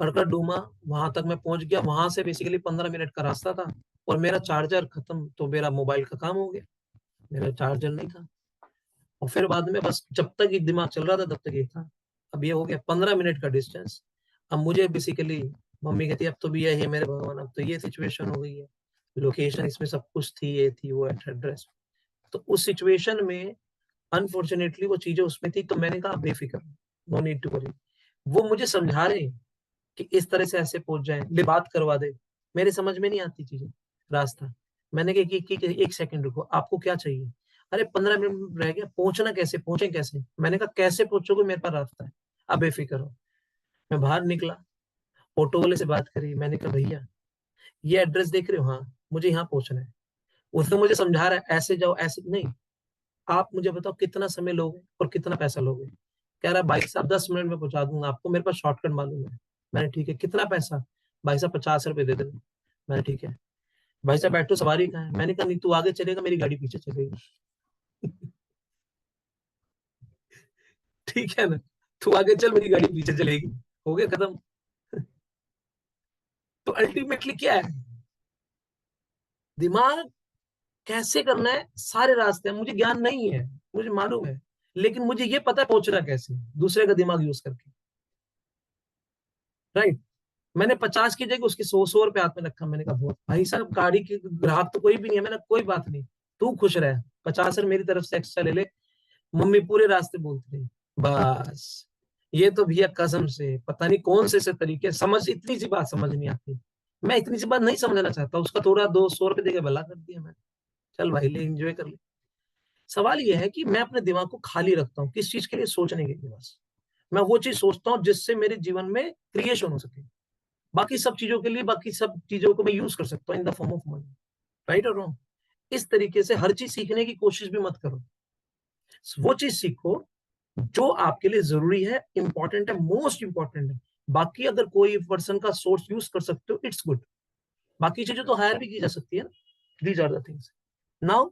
कड़कड़ डूमा, वहां तक मैं पहुंच गया, वहां से बेसिकली 15 मिनट का रास्ता था, और मेरा चार्जर खत्म, तो मेरा मोबाइल का काम हो गया, मेरा चार्जर नहीं था। और फिर बाद में बस जब तक ये दिमाग चल रहा था तब तक ये था। अब ये हो गया 15 मिनट का डिस्टेंस। अब मुझे बेसिकली मम्मी कहती है अब तो भी यही है मेरे भगवान, अब तो ये सिचुएशन हो गई है, लोकेशन इसमें सब कुछ थी, ये थी वो एड्रेस। तो उस सिचुएशन में अनफॉर्चुनेटली वो चीजें उसमें थी, तो मैंने कहा बेफिक्र, नो नीड टू वरी। वो मुझे समझा रहे हैं कि इस तरह से ऐसे पहुंच जाए, ले बात करवा दे, मेरे समझ में नहीं आती चीजें, रास्ता। मैंने कहा कि एक सेकंड रुको, आपको क्या चाहिए? अरे 15 मिनट रह गया, पहुंचना कैसे, पहुंचे कैसे? मैंने कहा कैसे पहुंचोगे, मेरे पास रास्ता है, अब बेफिक्र हो। मैं बाहर निकला, ऑटो वाले से बात करी, मैंने कहा भैया ये एड्रेस देख रहे हो? हाँ, मुझे यहाँ पहुंचना है। उसने मुझे समझा रहा है ऐसे जाओ, ऐसे नहीं, आप मुझे बताओ कितना समय लोगे और कितना पैसा लोगे। कह रहा है भाई साहब 10 मिनट में पहुंचा दूंगा आपको, मेरे पास शॉर्टकट मालूम है। मैंने ठीक है, कितना पैसा? भाई साहब 50 रुपए दे देना। मैंने ठीक है। भाई साहब बैठो, सवारी कहाँ है? मैंने कहा नहीं, तू आगे चलेगा, मेरी गाड़ी पीछे चलेगी। ठीक है ना, तू आगे चल, मेरी गाड़ी पीछे चलेगी, हो गया खत्म। तो अल्टीमेटली क्या है, दिमाग कैसे करना है, सारे रास्ते हैं, मुझे ज्ञान नहीं है, मुझे मालूम है, लेकिन मुझे ये पता है पहुंचना कैसे, दूसरे का दिमाग यूज करके, राइट। मैंने 50 की जगह उसके 100 रुपए हाथ में रखा, मैंने कहा बहुत भाई साहब, गाड़ी के ग्राहक तो कोई भी नहीं है, मैंने कोई बात नहीं, तू खुश रह, 50 मेरी तरफ से एक्स्ट्रा ले ले। मम्मी पूरे रास्ते बोलती रही, बस ये तो भैया कसम से पता नहीं कौन से तरीके, समझ इतनी सी बात समझ नहीं आती। मैं इतनी सी बात नहीं समझना चाहता, उसका थोड़ा 200 रुपए देके भला कर दिया मैं, चल भाई ले, एंजॉय कर ले। सवाल यह है कि मैं अपने दिमाग को खाली रखता हूँ किस चीज के लिए, सोचने के लिए। बस मैं वो चीज सोचता हूँ जिससे मेरे जीवन में क्रिएशन हो सके, बाकी सब चीजों के लिए, बाकी सब चीजों को मैं यूज कर सकता हूँ in the form of money, right और रॉन्ग। इस तरीके से हर चीज सीखने की कोशिश भी मत करो, वो चीज सीखो जो आपके लिए जरूरी है, इंपॉर्टेंट है, मोस्ट इंपॉर्टेंट है। बाकी अगर कोई पर्सन का सोर्स यूज कर सकते हो, इट्स गुड, बाकी चीजें तो हायर भी की जा सकती है ना। These are the things. Now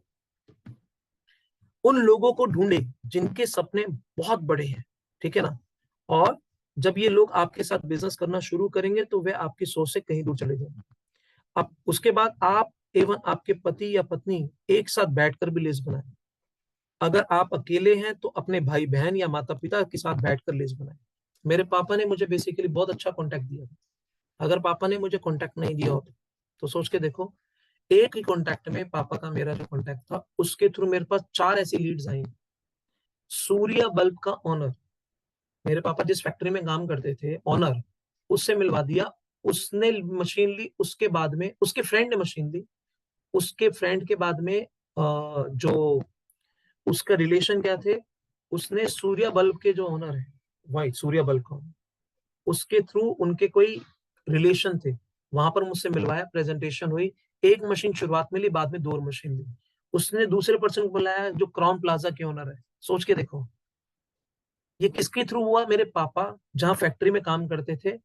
उन लोगों को ढूंढे जिनके सपने बहुत बड़े हैं, ठीक है ना, और जब ये लोग आपके साथ बिजनेस करना शुरू करेंगे तो वे आपकी सोच से कहीं दूर चले जाएंगे। अब उसके बाद आप एवं आपके पति या पत्नी एक साथ बैठकर भी लिस्ट बनाएं। अगर आप अकेले हैं तो अपने भाई बहन या माता पिता के साथ बैठकर लिस्ट बनाएं। मेरे पापा ने मुझे बेसिकली बहुत अच्छा कांटेक्ट दिया था। अगर पापा ने मुझे कांटेक्ट नहीं दिया होता तो सोच के देखो, एक ही कॉन्टैक्ट में पापा का मेरा जो कॉन्टैक्ट था, उसके थ्रू मेरे पास 4 ऐसी लीड्स आई। सूर्या बल्ब का ओनर, मेरे पापा जिस फैक्ट्री में काम करते थे, ओनर, उससे मिलवा दिया। उसने मशीन ली, उसके बाद में उसके फ्रेंड ने मशीन ली, उसके फ्रेंड के बाद में जो उसका रिलेशन क्या थे, उसने सूर्या बल्ब के जो ओनर है, वही सूर्या बल्ब का owner, उसके थ्रू उनके कोई रिलेशन थे, वहां पर मुझसे मिलवाया, प्रेजेंटेशन हुई। एक मशीन शुरुआत में ली, बाद में 2 मशीन ली। उसने दूसरे पर्सन को बुलाया जो क्राउन प्लाजा के ओनर है। सोच के देखो, ये किसके थ्रू हुआ? मेरे पापा जहां फैक्ट्री में काम करते थे,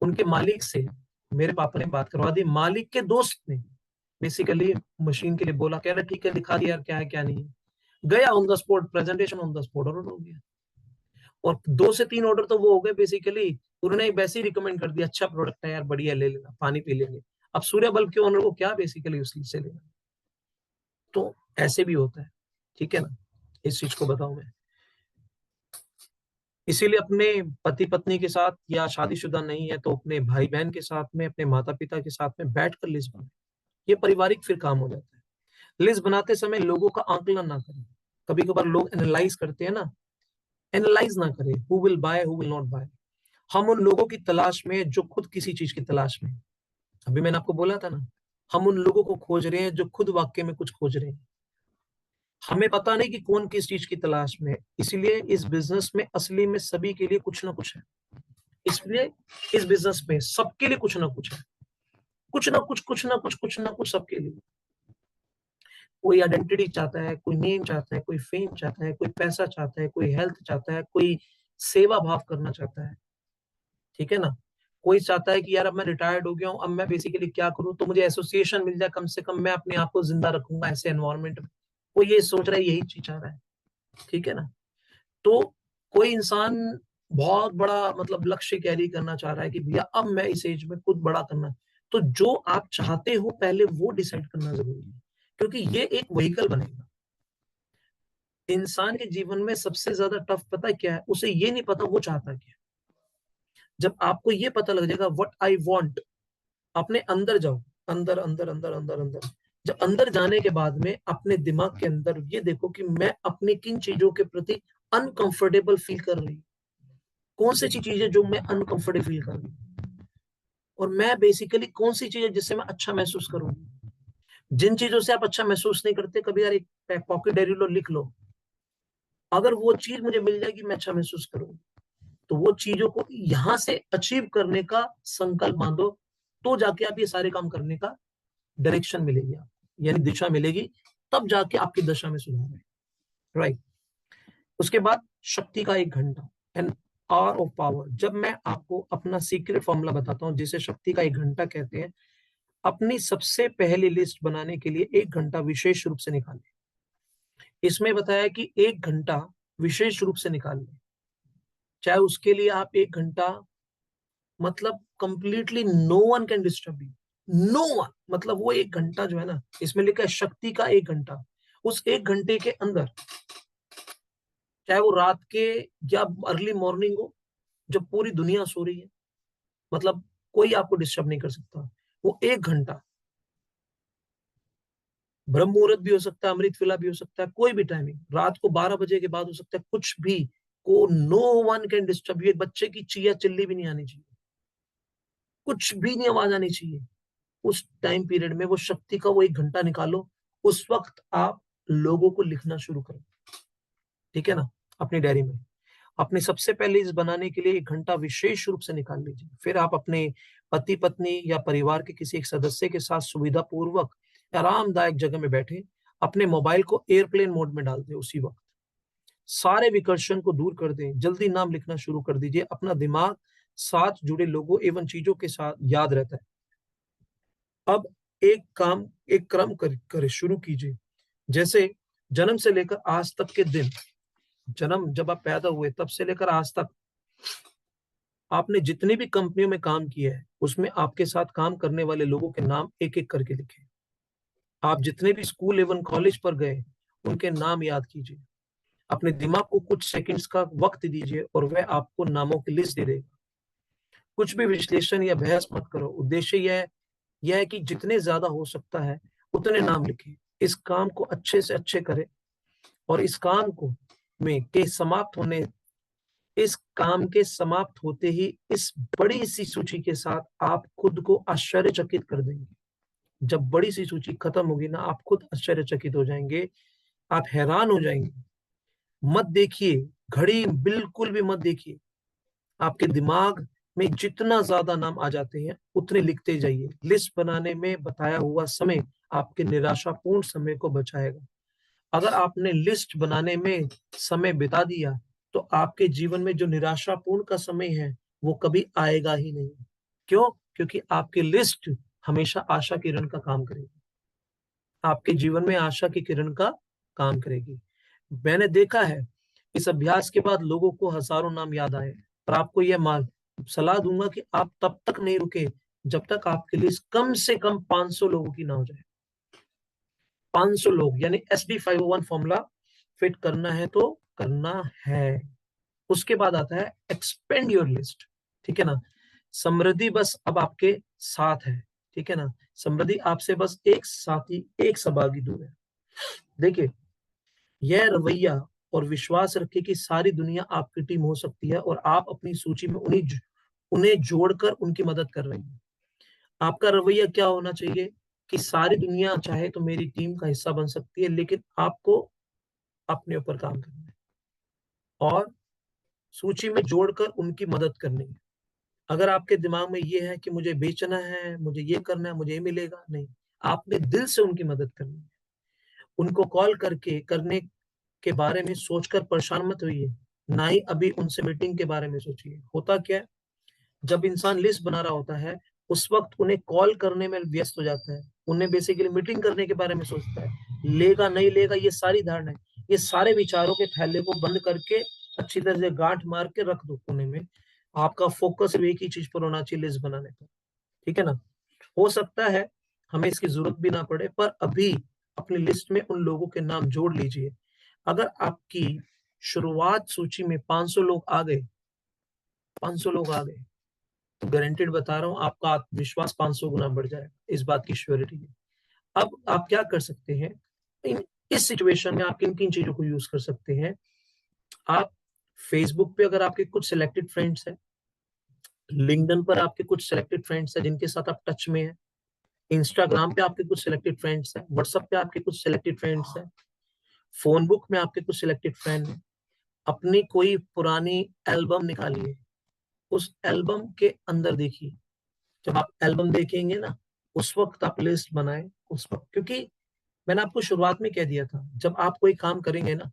उनके मालिक से मेरे पापा ने बात करवा दी। मालिक के दोस्त ने बेसिकली मशीन के लिए बोला, कह रहा ठीक है, दिखा दिया यार क्या है क्या नहीं है। गया on the spot, presentation on the spot, order हो गया। और 2 से 3 ऑर्डर तो वो हो गए बेसिकली। उन्होंने वैसे ही रिकमेंड कर दिया, अच्छा प्रोडक्ट है यार, बढ़िया, ले लेना, पानी पी लेंगे। अब सूर्य बल्ब के ओनर को क्या बेसिकली उससे लेना। तो ऐसे भी होता है, ठीक है ना, इस चीज को बताऊं मैं। इसीलिए अपने पति पत्नी के साथ, या शादीशुदा नहीं है तो अपने भाई बहन के साथ में, अपने माता पिता के साथ में बैठकर लिस्ट बनाए। ये पारिवारिक फिर काम हो जाता है। लिस्ट बनाते समय लोगों का आंकलन ना करें। कभी कभार लोग एनालाइज करते हैं ना, एनालाइज ना करें, who will buy who will not buy. हम उन लोगों की तलाश में जो खुद किसी चीज की तलाश में, अभी मैंने आपको बोला था ना, हम उन लोगों को खोज रहे हैं जो खुद वाकई में कुछ खोज रहे हैं। हमें पता नहीं कि कौन किस चीज की तलाश में है। इसलिए इस बिजनेस में असली में सभी के लिए कुछ ना कुछ है। इसलिए इस बिजनेस में सबके लिए कुछ ना कुछ है, कुछ ना कुछ, कुछ ना कुछ, कुछ ना कुछ सबके लिए। कोई आइडेंटिटी चाहता है, कोई नेम चाहता है, कोई फेम चाहता है, कोई पैसा चाहता है, कोई हेल्थ चाहता है, कोई सेवा भाव करना चाहता है, ठीक है ना। कोई चाहता है कि यार अब मैं रिटायर्ड हो गया हूं, अब मैं बेसिकली क्या करूं, तो मुझे एसोसिएशन मिल जाए, कम से कम मैं अपने आप को जिंदा रखूंगा ऐसे एनवायरनमेंट में। वो ये सोच रहा है, यही चीज चाह रहा है, ठीक है ना। तो कोई इंसान बहुत बड़ा मतलब लक्ष्य कैरी करना चाह रहा है कि भैया अब मैं इस एज में कुछ बड़ा करना है। तो जो आप चाहते हो पहले वो डिसाइड करना जरूरी है, क्योंकि ये एक व्हीकल बनेगा। इंसान के जीवन में सबसे ज्यादा टफ पता है क्या है? उसे ये नहीं पता वो चाहता क्या है। जब आपको ये पता लग जाएगा व्हाट आई वांट, अपने अंदर जाओ, अंदर अंदर अंदर अंदर अंदर। जब अंदर जाने के बाद में अपने दिमाग के अंदर ये देखो कि मैं अपनी किन चीजों के प्रति अनकंफर्टेबल फील कर रही हूँ, कौन सी चीज है जो मैं अनकंफर्टेबल फील कर रही हूँ, और मैं बेसिकली कौन सी चीज है जिससे मैं अच्छा महसूस करूंगी। जिन चीजों से आप अच्छा महसूस नहीं करते, कभी यार एक पॉकेट डायरी लो, लिख लो, अगर वो चीज मुझे मिल जाएगी मैं अच्छा महसूस करूंगी। तो वो चीजों को यहां से अचीव करने का संकल्प बांधो, तो जाके आप ये सारे काम करने का डायरेक्शन मिलेगी आपको, यानी दिशा मिलेगी, तब जाके आपकी दशा में सुधार है, राइट। उसके बाद शक्ति का 1 घंटा, एन आवर ऑफ पावर। जब मैं आपको अपना सीक्रेट फॉर्मूला बताता हूं जिसे शक्ति का 1 घंटा कहते हैं, अपनी सबसे पहली लिस्ट बनाने के लिए 1 घंटा विशेष रूप से निकालें। इसमें बताया कि 1 घंटा विशेष रूप से निकालें, चाहे उसके लिए आप 1 घंटा मतलब completely no one can disturb you, no one, मतलब वो 1 घंटा जो है ना, इसमें लिखा है शक्ति का 1 घंटा। उस 1 घंटे के अंदर, चाहे वो रात के या अर्ली मॉर्निंग हो, जब पूरी दुनिया सो रही है, मतलब कोई आपको डिस्टर्ब नहीं कर सकता, वो 1 घंटा, ब्रह्म मुहूर्त भी हो सकता है, अमृत वेला भी हो सकता है, कोई भी टाइमिंग, रात को 12 बजे के बाद हो सकता है, कुछ भी, को no one can disturb you. बच्चे की चिया चिल्ली भी नहीं आनी चाहिए, कुछ भी नहीं आवाज आनी चाहिए। उस टाइम पीरियड में वो शक्ति का वो 1 घंटा निकालो, उस वक्त आप लोगों को लिखना शुरू करो, ठीक है ना, अपनी डायरी में। अपनी सबसे पहले इस बनाने के लिए 1 घंटा विशेष रूप से निकाल लीजिए। फिर आप अपने पति पत्नी या परिवार के किसी एक सदस्य के साथ सुविधा पूर्वक आरामदायक जगह में बैठे अपने मोबाइल को एयरप्लेन मोड में डाल दें। उसी वक्त सारे विकर्षण को दूर कर दें, जल्दी नाम लिखना शुरू कर दीजिए। अपना दिमाग साथ जुड़े लोगों एवं चीजों के साथ याद रहता है। अब एक क्रम करे शुरू कीजिए, जैसे जन्म से लेकर आज तक के दिन, जन्म जब आप पैदा हुए तब से लेकर आज तक आपने जितनी भी कंपनियों में काम किया है, उसमें आपके साथ काम करने वाले लोगों के नाम एक एक करके लिखें। आप जितने भी स्कूल एवं कॉलेज पर गए, उनके नाम याद कीजिए। अपने दिमाग को कुछ सेकंड्स का वक्त दीजिए और वह आपको नामों की लिस्ट दे देगा। कुछ भी विश्लेषण या बहस मत करो। उद्देश्य यह है कि जितने ज्यादा हो सकता है उतने नाम लिखिए। इस काम को अच्छे से अच्छे करें और इस काम को इस काम के समाप्त होते ही इस बड़ी सी सूची के साथ आप खुद को आश्चर्यचकित कर देंगे। जब बड़ी सी सूची खत्म होगी ना, आप खुद आश्चर्यचकित हो जाएंगे, आप हैरान हो जाएंगे। मत देखिए घड़ी, बिल्कुल भी मत देखिए। आपके दिमाग में जितना ज्यादा नाम आ जाते हैं उतने लिखते जाइए। लिस्ट बनाने में बताया हुआ समय आपके निराशापूर्ण समय को बचाएगा। अगर आपने लिस्ट बनाने में समय बिता दिया तो आपके जीवन में जो निराशापूर्ण का समय है वो कभी आएगा ही नहीं। क्यों? क्योंकि आपकी लिस्ट हमेशा आशा किरण का काम करेगी। आपके जीवन में आशा की किरण का काम करेगी। मैंने देखा है इस अभ्यास के बाद लोगों को हजारों नाम याद आए। और आपको यह सलाह दूंगा कि आप तब तक नहीं रुके जब तक आपके लिस्ट कम से कम 500 लोगों की ना हो जाए। 500 लोग यानी SD501 फॉर्मूला फिट करना है तो करना है। उसके बाद आता है एक्सपेंड योर लिस्ट। ठीक है ना। समृद्धि बस अब आपके साथ है। ठीक है ना। समृद्धि आपसे बस एक साथी, एक सहभागी दूर है। देखिए, यह रवैया और विश्वास रखिए कि सारी दुनिया आपकी टीम हो सकती है और आप अपनी सूची में उन्हें जोड़कर उनकी मदद कर रहे हैं। आपका रवैया क्या होना चाहिए कि सारी दुनिया चाहे तो मेरी टीम का हिस्सा बन सकती है, लेकिन आपको अपने ऊपर काम करना है और सूची में जोड़कर उनकी मदद करनी है। अगर आपके दिमाग में ये है कि मुझे बेचना है, मुझे ये करना है, मुझे ये मिलेगा, नहीं, आपने दिल से उनकी मदद करनी है। उनको कॉल करके करने के बारे में सोचकर परेशान मत होइए, ना ही अभी उनसे मीटिंग के बारे में सोचिए। होता क्या है, जब इंसान लिस्ट बना रहा होता है उस वक्त उन्हें कॉल करने में व्यस्त हो जाता है। उन्हें बेसिकली मीटिंग करने के बारे में सोचता है। लेगा नहीं लेगा ये सारी धारणा है। ये सारे विचारों के थैले को बंद करके अच्छी तरह से गांठ मार के रख दो कोने में। आपका फोकस सिर्फ एक ही चीज पर होना चाहिए, लिस्ट बनाने पर। ठीक है ना। हो सकता है हमें इसकी जरूरत भी ना पड़े, पर अभी अपनी लिस्ट में उन लोगों के नाम जोड़ लीजिए। अगर आपकी शुरुआत सूची में 500 लोग आ गए, 500 लोग आ गए, तो गारंटेड बता रहा हूं आपका आत्मविश्वास 500 गुना बढ़ जाएगा। इस बात की श्योरिटी है। अब आप क्या कर सकते हैं इस सिचुएशन में, आप किन किन चीजों को यूज कर सकते हैं। आप फेसबुक पे अगर आपके कुछ सिलेक्टेड फ्रेंड्स हैं, लिंक्डइन पर आपके कुछ सिलेक्टेड फ्रेंड्स हैं जिनके साथ आप टच में हैं, इंस्टाग्राम पे आपके कुछ सिलेक्टेड फ्रेंड्स हैं, व्हाट्सएप पे आपके कुछ सिलेक्टेड फ्रेंड्स हैं, फोन बुक में आपके कुछ सिलेक्टेड फ्रेंड हैं। अपनी कोई पुरानी एल्बम निकालिए, उस एल्बम के अंदर देखिए। जब आप एल्बम देखेंगे ना, उस वक्त आप लिस्ट बनाएं उस वक्त, क्योंकि मैंने आपको शुरुआत में कह दिया था, जब आप कोई काम करेंगे ना,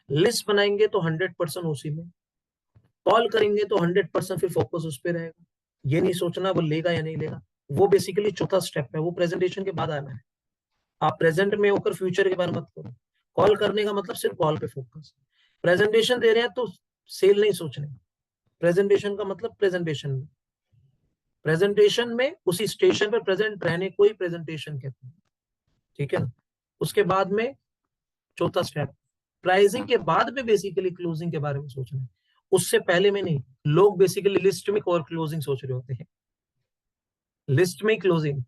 लिस्ट बनाएंगे तो 100% उसी में, कॉल करेंगे तो 100% फिर फोकस उस पर रहेगा। ये नहीं सोचना वो लेगा या नहीं लेगा। वो बेसिकली चौथा स्टेप है, वो प्रेजेंटेशन के बाद आना है। आप प्रेजेंट में होकर फ्यूचर के बारे में मत करो। कॉल करने का मतलब सिर्फ कॉल पे फोकस। प्रेजेंटेशन दे रहे हैं तो सेल नहीं सोचने। प्रेजेंटेशन का मतलब प्रेजेंटेशन में उसी स्टेशन पर प्रेजेंट रहने को ही प्रेजेंटेशन कहते हैं। ठीक है ना। उसके बाद में चौथा स्टेप, प्राइसिंग के बाद में बेसिकली क्लोजिंग के बारे में सोचना है, उससे पहले में नहीं। लोग बेसिकली लिस्ट में और क्लोजिंग सोच रहे होते हैं। लिस्ट में क्लोजिंग,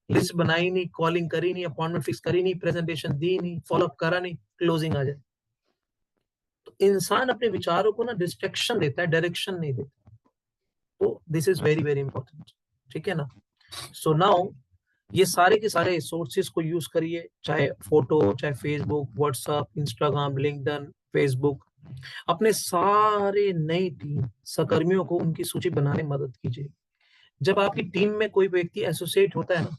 लिस्ट बनाई नहीं, कॉलिंग करी नहीं, अपॉइंटमेंट फिक्स करी नहीं, प्रेजेंटेशन दी नहीं, फॉलोअप करा नहीं, क्लोजिंग आ जाए। तो इंसान अपने विचारों को ना डिस्ट्रैक्शन देता है, डायरेक्शन नहीं देता। तो this is very very important. ठीक है ना। सो नाउ ये सारे के सारे सोर्सेस को यूज करिए, चाहे फोटो, चाहे Facebook, WhatsApp, Instagram, LinkedIn, Facebook. अपने सारे नई टीम सहकर्मियों को उनकी सूची बनाने में मदद कीजिए। जब आपकी टीम में कोई व्यक्ति एसोसिएट होता है ना,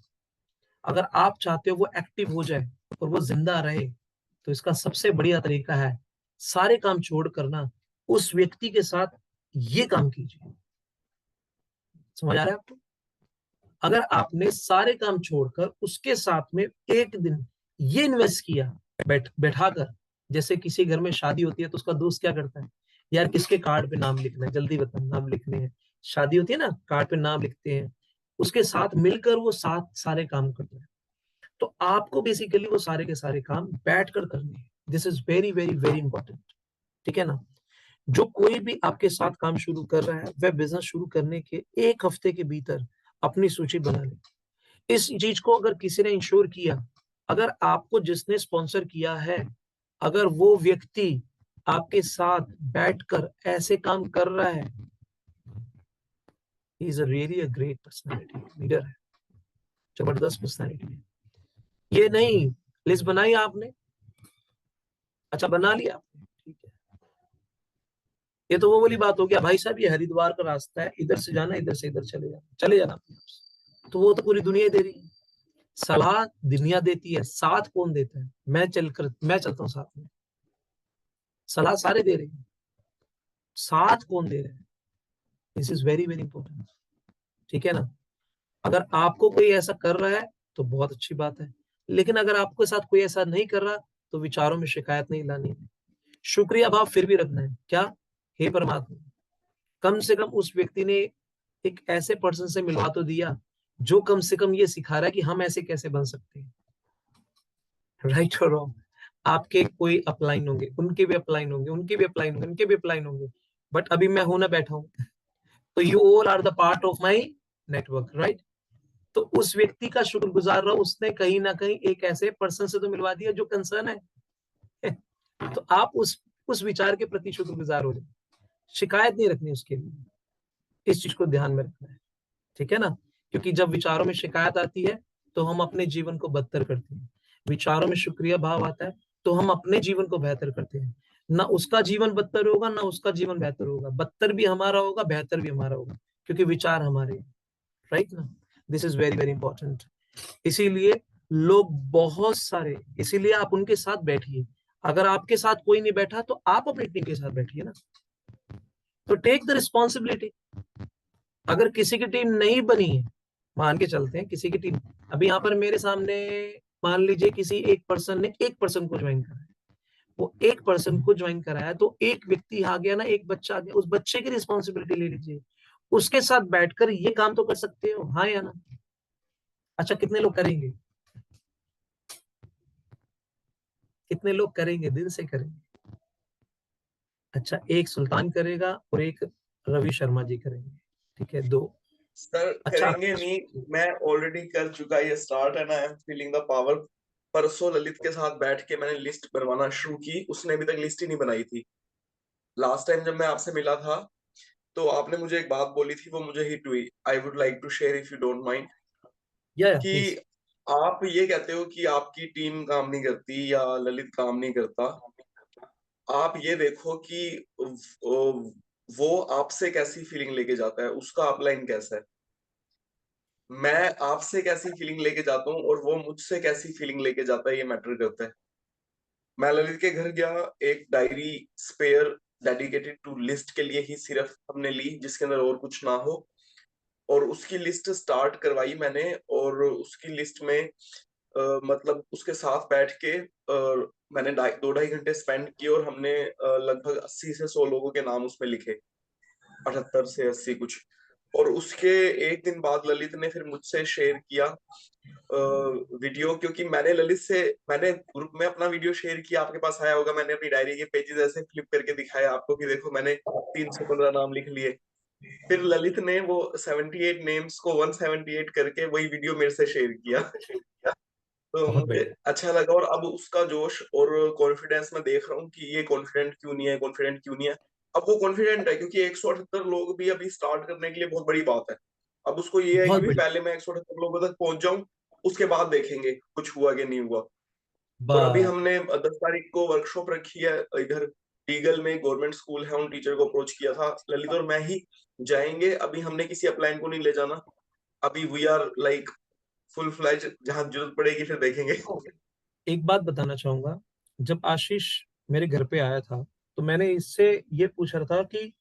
अगर आप चाहते हो वो एक्टिव हो जाए और वो जिंदा रहे, तो इसका सबसे बढ़िया तरीका है सारे काम छोड़ करना, उस व्यक्ति के साथ ये काम कीजिए। समझ आ रहा है आपको? अगर आपने सारे काम छोड़कर उसके साथ में एक दिन ये इन्वेस्ट किया, बैठाकर, जैसे किसी घर में शादी होती है तो उसका दोस्त क्या करता है, यार किसके कार्ड पे नाम लिखना है, जल्दी बता, नाम लिखने हैं। शादी होती है ना, कार्ड पे नाम लिखते हैं, उसके साथ मिलकर वो सारे काम करते हैं। तो आपको बेसिकली वो सारे के सारे काम बैठकर करने हैं। This is very very very important. ठीक है ना। जो कोई भी आपके साथ काम शुरू कर रहा है, वह बिजनेस शुरू करने के 1 हफ्ते के भीतर अपनी सूची बना ले। इस चीज को अगर किसी ने इंश्योर किया अगर आपको जिसने स्पॉन्सर किया है, अगर वो व्यक्ति आपके साथ बैठकर ऐसे काम कर रहा है, he is a really a great personality, leader है, जबरदस्त पर्सनालिटी है। ये नहीं लिस्ट बनाई आपने, अच्छा बना लिया आपने, ठीक है, ये तो वो वाली बात हो गया, भाई साहब ये हरिद्वार का रास्ता है, इधर से जाना, इधर से इधर चले जाना, तो वो तो पूरी दुनिया दे रही है। सलाह दुनिया देती है, साथ कौन देता है? मैं चलता हूं साथ में, सलाह सारे दे रहे हैं, साथ कौन दे रहे हैं? This is very very important, ठीक है ना। अगर आपको कोई ऐसा कर रहा है तो बहुत अच्छी बात है, लेकिन अगर आपके साथ कोई ऐसा नहीं कर रहा तो विचारों में शिकायत नहीं लानी है, शुक्रिया भाव फिर भी रखना है। क्या? हे परमात्मा, कम से कम उस व्यक्ति ने एक ऐसे पर्सन से मिलवा तो दिया जो कम से कम ये सिखा रहा है कि हम ऐसे कैसे बन सकते हैं, राइट और रॉन्ग। आपके कोई अपलाइन होंगे, उनके भी अपलाइन होंगे, उनके भी अपलाइन होंगे, उनके भी अपलाइन होंगे, बट अभी मैं हूं ना बैठा हूं, तो you all are the part of my network, right. तो उस व्यक्ति का शुक्रगुजार रहो, उसने कहीं ना कहीं एक ऐसे पर्सन से तो मिलवा दिया जो कंसर्न है। तो आप उस विचार के प्रति शुक्रगुजार हो जाए, शिकायत नहीं रखनी उसके लिए, इस चीज को ध्यान में रखना है, ठीक है ना। क्योंकि जब विचारों में शिकायत आती है तो हम अपने जीवन को बदतर करते हैं, विचारों में शुक्रिया भाव आता है तो हम अपने जीवन को बेहतर करते हैं। ना उसका जीवन बदतर होगा, ना उसका जीवन बेहतर होगा, बदतर भी हमारा होगा, बेहतर भी हमारा होगा, क्योंकि विचार हमारे, राइट ना। This is very very important. इसीलिए लोग बहुत सारे, इसीलिए आप उनके साथ बैठिए। अगर आपके साथ कोई नहीं बैठा तो आप अपनी टीम के साथ बैठिए ना, तो टेक द रिस्पॉन्सिबिलिटी। अगर किसी की टीम नहीं बनी है, मान के चलते हैं किसी की टीम, अभी यहाँ पर मेरे सामने मान लीजिए किसी एक पर्सन ने एक पर्सन को ज्वाइन करा है, वो एक पर्सन को ज्वाइन कराया, तो एक व्यक्ति आ गया ना, एक बच्चा आ गया, उस बच्चे की रिस्पॉन्सिबिलिटी ले लीजिए, उसके साथ बैठकर ये काम तो कर सकते हो, हाँ या ना। अच्छा कितने लोग करेंगे? कितने लोग करेंगे? दिल से करेंगे? अच्छा एक सुल्तान करेगा और एक रवि शर्मा जी करेंगे, ठीक है, दो। सर अच्छा करेंगे नहीं, मैं ऑलरेडी कर चुका ये start and I am feeling the power. परसों ललित के साथ बैठ के मैंने लिस्ट बनवाना शुरू की, उसने अभी तक लिस्ट ही नहीं बनाई थी। लास्ट टाइम जब मैं आपसे मिला था तो आपने मुझे एक बात बोली थी, वो मुझे हिट हुई। I would like to share if you don't mind, या कि प्लीज। आप ये कहते हो कि आपकी टीम काम नहीं करती या ललित काम नहीं करता। आप ये देखो कि वो आपसे कैसी फीलिंग लेके जाता है, उसका अपलाइन कैसा है। मैं आपसे कैसी फीलिंग लेके जाता हूँ और वो मुझसे कैसी फीलिंग लेके जाता है, ये मैटर करता है। मैं ललित के घर गया, एक diary spare dedicated to list के लिए ही सिर्फ हमने ली, जिसके अंदर और कुछ ना हो, और उसकी लिस्ट स्टार्ट करवाई मैंने। और उसकी लिस्ट में मतलब उसके साथ बैठ के मैंने 2-2.5 घंटे स्पेंड किए, और हमने लगभग 80 से 100 लोगों के नाम उसमें लिखे, 78 से 80 कुछ। और उसके एक दिन बाद ललित ने फिर मुझसे शेयर किया वीडियो, क्योंकि मैंने ग्रुप में अपना वीडियो शेयर किया, आपके पास आया होगा, मैंने अपनी डायरी के पेजेस ऐसे फ्लिप करके दिखाया आपको कि देखो मैंने 315 नाम लिख लिए। फिर ललित ने वो 78 नेम्स को 178 करके वही वीडियो मेरे से शेयर किया। तो बहुत मुझे बढ़िया। अच्छा लगा, और अब उसका जोश और कॉन्फिडेंस मैं देख रहा हूँ कि ये कॉन्फिडेंट क्यों नहीं है, कॉन्फिडेंट क्यों नहीं है। अब वो कॉन्फिडेंट है क्योंकि 178 लोग भी अभी स्टार्ट करने के लिए बहुत बड़ी बात है। अब उसको ये है कि बहुत भी बढ़िया। पहले मैं 178 लोगों तक पहुंच जाऊं, उसके बाद देखेंगे कुछ हुआ कि नहीं हुआ। और अभी बस हमने 10 तारीख को वर्कशॉप रखी है इधर ईगल में, गवर्नमेंट स्कूल है, उन टीचर को अप्रोच किया था, ललित और मैं ही जाएंगे। अभी हमने किसी अपलाइन को नहीं ले जाना, अभी we are like full fledge, जहां जरूरत पड़ेगी फिर देखेंगे। एक बात बताना चाहूंगा, जब आशीष मेरे घर पे आया था तो मैंने इससे ये पूछा था कि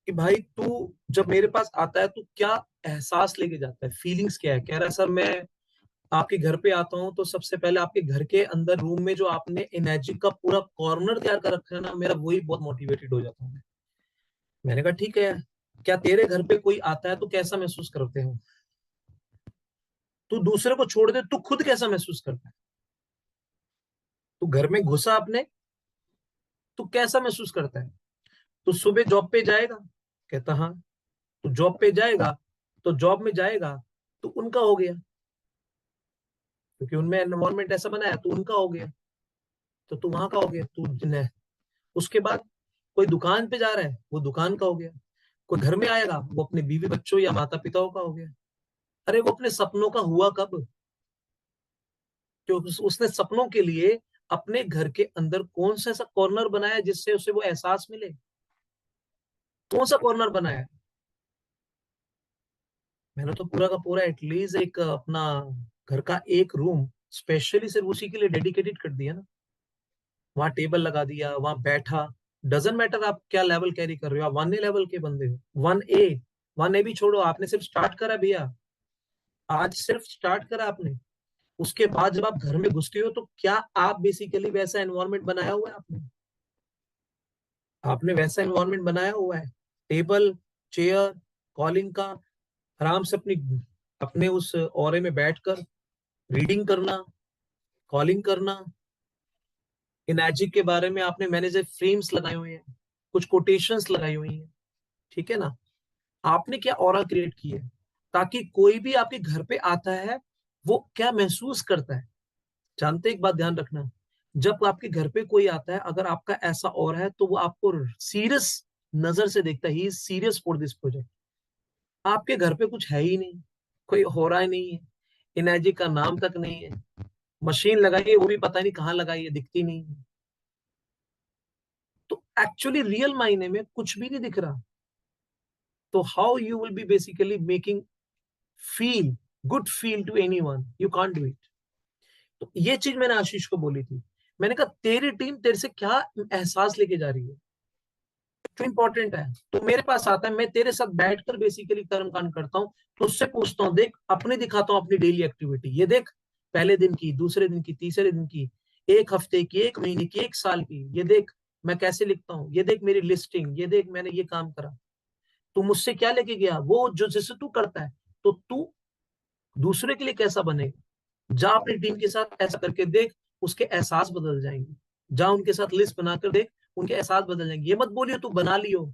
भाई तू जब मेरे पास आता है तो क्या एहसास लेके जाता है, फीलिंग्स क्या है? कह रहा है सर मैं आपके घर पे आता हूँ तो सबसे पहले आपके घर के अंदर रूम में जो आपने एनर्जी का पूरा कॉर्नर तैयार कर रखा है ना, मेरा वही बहुत मोटिवेटेड हो जाता हूँ मैं। मैंने कहा ठीक है यार, क्या तेरे घर पे कोई आता है तो कैसा महसूस करते हो? तू दूसरे को छोड़ दे, तू खुद कैसा महसूस करता है? तू घर में घुसा अपने, तू कैसा महसूस करता है? तू सुबह जॉब पे जाएगा? कहता हाँ। तू जॉब पे जाएगा तो जॉब में जाएगा तो उनका हो गया, क्योंकि उनमें एनवायरमेंट ऐसा बना है, तो उनका हो गया, तो तू वहां का हो गया, तू जिन्हें। उसके बाद कोई दुकान पे जा रहा है, वो दुकान का हो गया। कोई घर में आएगा, वो अपने बीवी बच्चों या माता पिताओं का हो गया। अरे वो अपने सपनों का हुआ कब? क्योंकि उसने सपनों के लिए अपने घर के अंदर कौन सा ऐसा कॉर्नर बनाया जिससे उसे वो एहसास मिले? कौन सा कॉर्नर बनाया? मैंने तो पूरा का पूरा एटलीस्ट एक अपना घर का एक रूम स्पेशली सिर्फ उसी के लिए डेडिकेटेड कर दिया ना। वहां टेबल लगा दिया, वहां बैठा। डजंट मैटर आप क्या लेवल कैरी कर रहे हो, आप 1A लेवल के बंदे हो, 1A भी छोड़ो, आपने सिर्फ स्टार्ट करा भैया। आज सिर्फ स्टार्ट करा आपने। उसके बाद जब आप घर में घुसते हो, तो क्या आप बेसिकली वैसा एनवायरनमेंट बनाया हुआ है? आपने आपने वैसा एनवायरनमेंट बनाया हुआ है? टेबल, चेयर, कॉलिंग का, आराम से अपनी अपने उस ओरे में बैठकर रीडिंग करना, कॉलिंग करना। इनर्जी के बारे में आपने मैंने फ्रेम्स लगाए हुए हैं, कुछ कोटेशंस लगाई हुई हैं, ठीक है ना। आपने क्या ऑरा क्रिएट की है, ताकि कोई भी आपके घर पे आता है, वो क्या महसूस करता है? जानते, एक बात ध्यान रखना, जब आपके घर पे कोई आता है, अगर आपका ऐसा और है, तो वो आपको सीरियस नजर से देखता है, he is serious for this project. आपके घर पे कुछ है ही नहीं, कोई हो रहा ही नहीं है, एनर्जी का नाम तक नहीं है, मशीन लगाई है वो भी पता नहीं कहाँ लगाई है, दिखती नहीं है। तो एक्चुअली रियल मायने में कुछ भी नहीं दिख रहा। तो how you will be basically making feel good feel to anyone? You can't do it. तो ये चीज मैंने आशीष को बोली थी। मैंने कहा तेरी टीम तेरे से क्या एहसास लेके जा रही है, तो इंपॉर्टेंट है। तो मेरे पास आता है, मैं तेरे साथ बैठकर बेसिकली कर्म कांड करता हूँ, तो उससे पूछता हूँ, देख अपनी दिखाता हूँ अपनी डेली एक्टिविटी, ये देख पहले दिन की, दूसरे दिन की, तीसरे दिन की, एक हफ्ते की, एक महीने की, एक साल की, ये देख मैं कैसे लिखता हूँ, ये देख मेरी लिस्टिंग, ये देख मैंने ये काम करा। तू मुझसे क्या लेके गया, वो जो जैसे तू करता है, तो तू दूसरे के लिए कैसा बनेगा? जा अपनी टीम के साथ ऐसा करके देख, उसके एहसास बदल जाएंगे। जा उनके साथ लिस्ट बनाकर देख, उनके एहसास बदल जाएंगे। ये मत बोलियो तू बना लियो,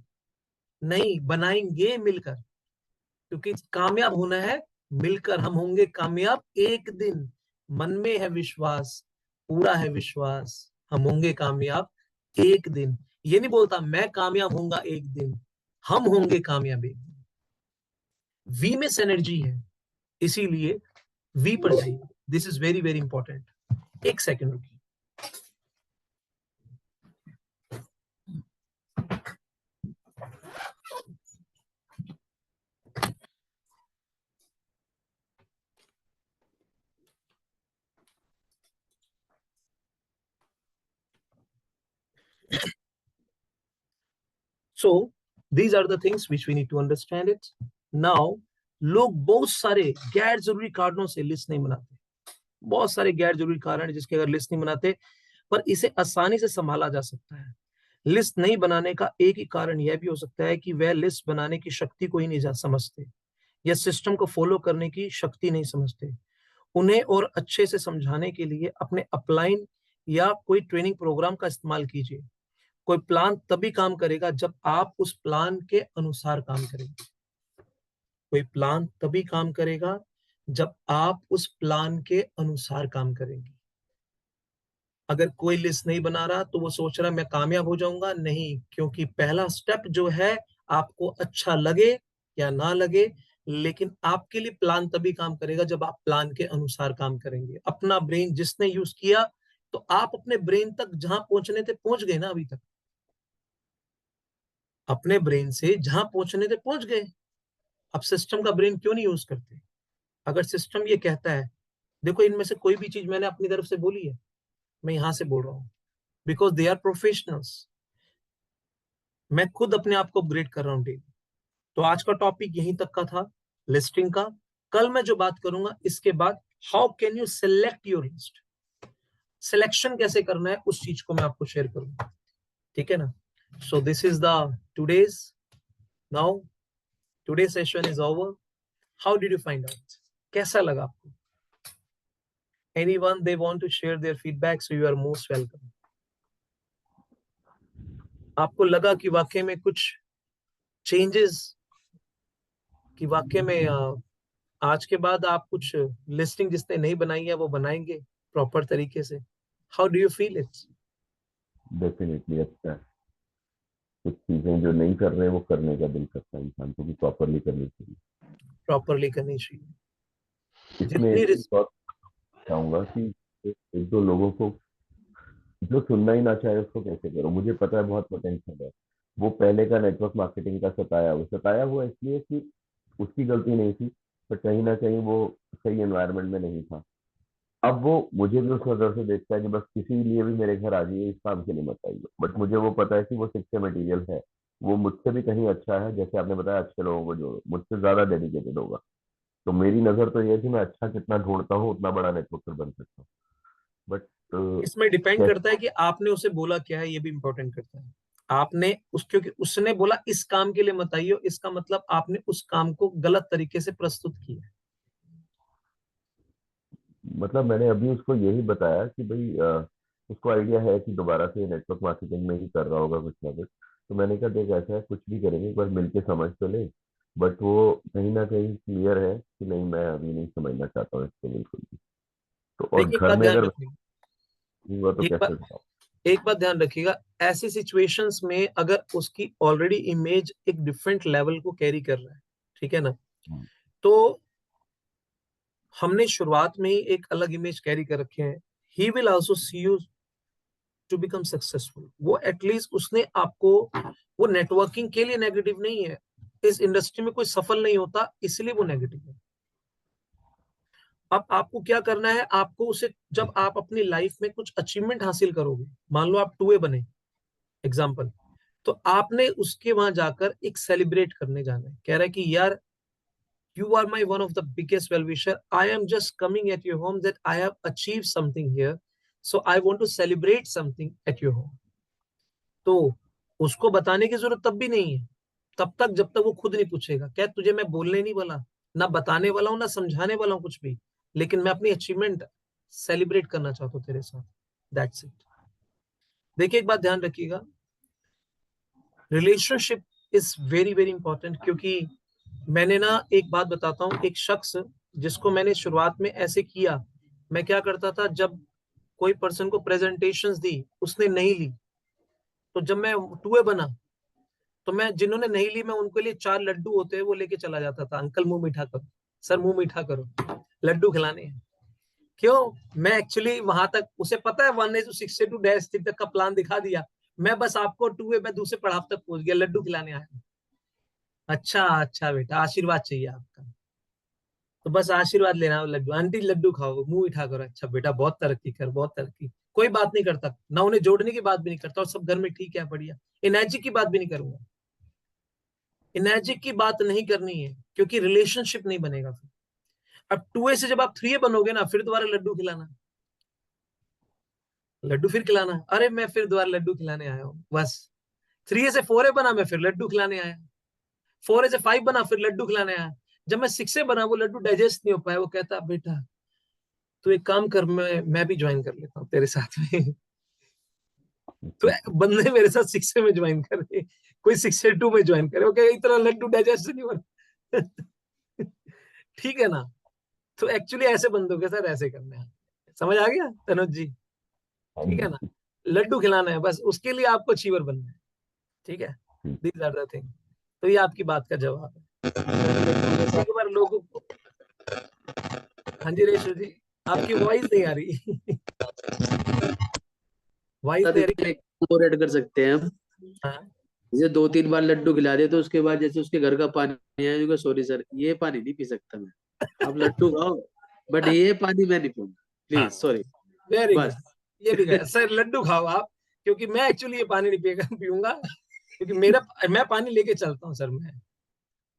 नहीं, बनाएंगे मिलकर। क्योंकि कामयाब होना है मिलकर, हम होंगे कामयाब एक दिन। मन में है विश्वास, पूरा है विश्वास, हम होंगे कामयाब एक दिन। ये नहीं बोलता मैं कामयाब होऊंगा एक दिन, हम होंगे कामयाब एक दिन। वी में एनर्जी है, इसीलिए वी पर जाइए। This is very very important. एक सेकंड रुकिए। So these are the things which we need to understand it. Now लोग बहुत सारे गैर जरूरी कारणों से लिस्ट नहीं बनाते। बहुत सारे गैर जरूरी कारण है जिसके अगर लिस्ट नहीं बनाते, पर इसे आसानी से संभाला जा सकता है। लिस्ट नहीं बनाने का एक ही कारण यह भी हो सकता है कि वह लिस्ट बनाने की शक्ति को ही नहीं समझते, या सिस्टम को फॉलो करने की शक्ति नहीं समझते। उन्हें और अच्छे से समझाने के लिए अपने अपलाइन या कोई ट्रेनिंग प्रोग्राम का इस्तेमाल कीजिए। कोई प्लान तभी काम करेगा जब आप उस प्लान के अनुसार काम करेंगे। कोई प्लान तभी काम करेगा जब आप उस प्लान के अनुसार काम करेंगे। अगर कोई लिस्ट नहीं बना रहा, तो वो सोच रहा मैं कामयाब हो जाऊंगा, नहीं, क्योंकि पहला स्टेप जो है, आपको अच्छा लगे या ना लगे, लेकिन आपके लिए प्लान तभी काम करेगा जब आप प्लान के अनुसार काम करेंगे। अपना ब्रेन जिसने यूज किया, तो आप अपने ब्रेन तक जहां पहुंचने थे पहुंच गए ना अभी तक। अपने ब्रेन से जहां पहुंचने थे पहुंच गए। अब सिस्टम का ब्रेन क्यों नहीं यूज करते? अगर सिस्टम ये कहता है, देखो इनमें से कोई भी चीज मैंने अपनी तरफ से बोली है, मैं यहां से बोल रहा हूं, बिकॉज दे आर प्रोफेशनल्स। मैं खुद अपने आप को अपग्रेड कर रहा हूँ डेली। तो आज का टॉपिक यहीं तक का था, लिस्टिंग का। कल मैं जो बात करूंगा इसके बाद, how can you select your list, selection कैसे करना है, उस चीज को मैं आपको शेयर करूंगा, ठीक है ना। So this is the today's, now today session is over. How did you find out, कैसा लगा आपको? Anyone they want to share their feedback, so you are most welcome. आपको लगा कि वाकई में कुछ चेंजेस, कि वाकई में आज के बाद आप कुछ लिस्टिंग जिसने नहीं बनाई है वो बनाएंगे प्रॉपर तरीके से? How do you feel it? Definitely अच्छा है। कुछ चीजें जो नहीं कर रहे हैं वो करने का दिल करता है इंसान को, भी प्रॉपरली करनी चाहिए। प्रॉपरली करनी चाहिए। इसमें जितनी एक रिस- चीज और चाहूंगा कि एक दो लोगों को जो सुनना ही ना चाहे उसको कैसे करो। मुझे पता है बहुत पोटेंशियल है। वो पहले का नेटवर्क मार्केटिंग का सताया हुआ इसलिए कि उसकी गलती नहीं थी, पर कहीं ना कहीं वो सही एनवायरनमेंट में नहीं था। अब वो मुझे भी उस नजर से देखता है कि बस किसी लिए भी मेरे घर आ जाइए, इस काम के लिए मत आइए। बट मुझे वो पता है कि वो शिक्षक मटेरियल है, वो मुझसे भी कहीं अच्छा है। जैसे आपने बताया अच्छे लोगों को जोड़ो, मुझसे ज्यादा डेडिकेटेड होगा। तो मेरी नजर तो ये है कि मैं अच्छा कितना ढूंढता हूँ उतना बड़ा नेटवर्क बन सकता हूँ। बट इसमें डिपेंड करता है कि आपने उसे बोला क्या है, ये भी इंपॉर्टेंट करता है। आपने क्योंकि उसने बोला इस काम के लिए मत आइयो, इसका मतलब आपने उस काम को गलत तरीके से प्रस्तुत किया है। मतलब मैंने अभी उसको यही बताया कि भाई उसको आइडिया है कि दोबारा से नेटवर्क मार्केटिंग में ही कर रहा होगा कुछ ना कुछ। तो मैंने कहा देख ऐसा है, कुछ भी करेंगे एक बार मिलके समझ तो ले। बट वो कहीं ना कहीं क्लियर है कि नहीं, मैं अभी नहीं समझना चाहता हूँ इसको बिल्कुल भी। तो और देखिए एक घर बात में ध्यान अगर रखिएगा, हुआ तो एक कैसे बात बताऊँ। एक बात ध्यान रखिएगा, ऐसी सिचुएशंस में अगर उसकी ऑलरेडी इमेज एक डिफरेंट लेवल को कैरी कर रहा है, ठीक है ना, तो हमने शुरुआत में ही एक अलग इमेज कैरी कर रखे हैं। He will also see you to become successful. वो एटलीस्ट उसने आपको, वो नेटवर्किंग के लिए नेगेटिव नहीं है, इस इंडस्ट्री में कोई सफल नहीं होता इसलिए वो नेगेटिव है। अब आपको क्या करना है, आपको उसे, जब आप अपनी लाइफ में कुछ अचीवमेंट हासिल करोगे, मान लो आप 2A बने एग्जाम्पल, तो आपने उसके वहां जाकर एक सेलिब्रेट करने जाना है। कह रहा है कि यार you are my one of the biggest well wisher, I am just coming at your home that I have achieved something here, so I want to celebrate something at your home। तो उसको बताने की जरूरत तब भी नहीं है, तब तक जब तक वो खुद नहीं पूछेगा क्या तुझे मैं बोलने नहीं वाला, ना बताने वाला हूं, ना समझाने वाला हूं कुछ भी, लेकिन मैं अपनी अचीवमेंट सेलिब्रेट करना चाहता हूं तेरे साथ। That's it. देखिए एक बात ध्यान रखिएगा, relationship is very very important. क्योंकि मैंने ना एक बात बताता हूँ, एक शख्स जिसको मैंने शुरुआत में ऐसे किया, मैं क्या करता था, जब कोई पर्सन को प्रेजेंटेशंस दी उसने नहीं ली, तो जब मैं 2A बना, तो मैं जिन्होंने नहीं ली मैं उनके लिए 4 लड्डू होते हैं वो लेके चला जाता था। अंकल मुंह मीठा करो, सर मुंह मीठा करो, लड्डू खिलाने हैं। क्यों? मैं एक्चुअली वहां तक, उसे पता है 1:62 तक का प्लान दिखा दिया, मैं बस आपको 2A मैं दूसरे पड़ाव तक पहुंच गया, लड्डू खिलाने आया। अच्छा अच्छा बेटा, आशीर्वाद चाहिए आपका, तो बस आशीर्वाद लेना हो, लड्डू आंटी लड्डू खाओ, मुंह मीठा करो, अच्छा बेटा बहुत तरक्की कर, बहुत तरक्की। कोई बात नहीं करता ना, उन्हें जोड़ने की बात भी नहीं करता, और सब घर में ठीक है बढ़िया। इनर्जी की बात भी नहीं करूंगा, इनर्जी की बात नहीं करनी है, क्योंकि रिलेशनशिप नहीं बनेगा फिर। अब 2A से जब आप 3A बनोगे ना, फिर दोबारा लड्डू खिलाना, लड्डू फिर खिलाना, अरे मैं फिर दोबारा लड्डू खिलाने आया हूँ बस। 3A से 4A बना, मैं फिर लड्डू खिलाने आया। 4A से 5 बना, फिर लड्डू खिलाने आया। जब मैं 6A बना, वो लड्डू डाइजेस्ट नहीं हो पाया, वो कहता बेटा तो एक काम कर, मैं भी ज्वाइन कर लेता हूँ तेरे साथ में। तो बंदे मेरे साथ 6A में ज्वाइन करे, कोई 6A 2 में ज्वाइन करे, ओके इतना लड्डू डाइजेस्ट नहीं हो रहा। ठीक है ना? तो एक्चुअली ऐसे बंदों के साथ ऐसे करना है। समझ आ गया तनुज जी? ठीक है ना? लड्डू खिलाना है बस, उसके लिए आपको अचीवर बनना है। ठीक है, दीज आर द थिंग। तो ये आपकी बात का जवाब है। एक बार लोगों को, हाँ जी रेशु जी, आपकी वॉइस नहीं आ रही। वॉइस नहीं आ रही। एक और ऐड कर सकते हैं हम। हाँ जैसे 2-3 बार लड्डू खिला दे तो उसके बाद जैसे उसके घर का पानी है, सॉरी सर ये पानी नहीं पी सकता मैं, आप लड्डू खाओ बट ये पानी मैं नहीं पीऊंगा प्लीज, सॉरी। वेरी गुड, बस ये भी गया सर, लड्डू खाओ आप, क्योंकि मैं एक्चुअली ये पानी नहीं पीऊंगा, क्योंकि मैं पानी लेके चलता हूँ सर मैं।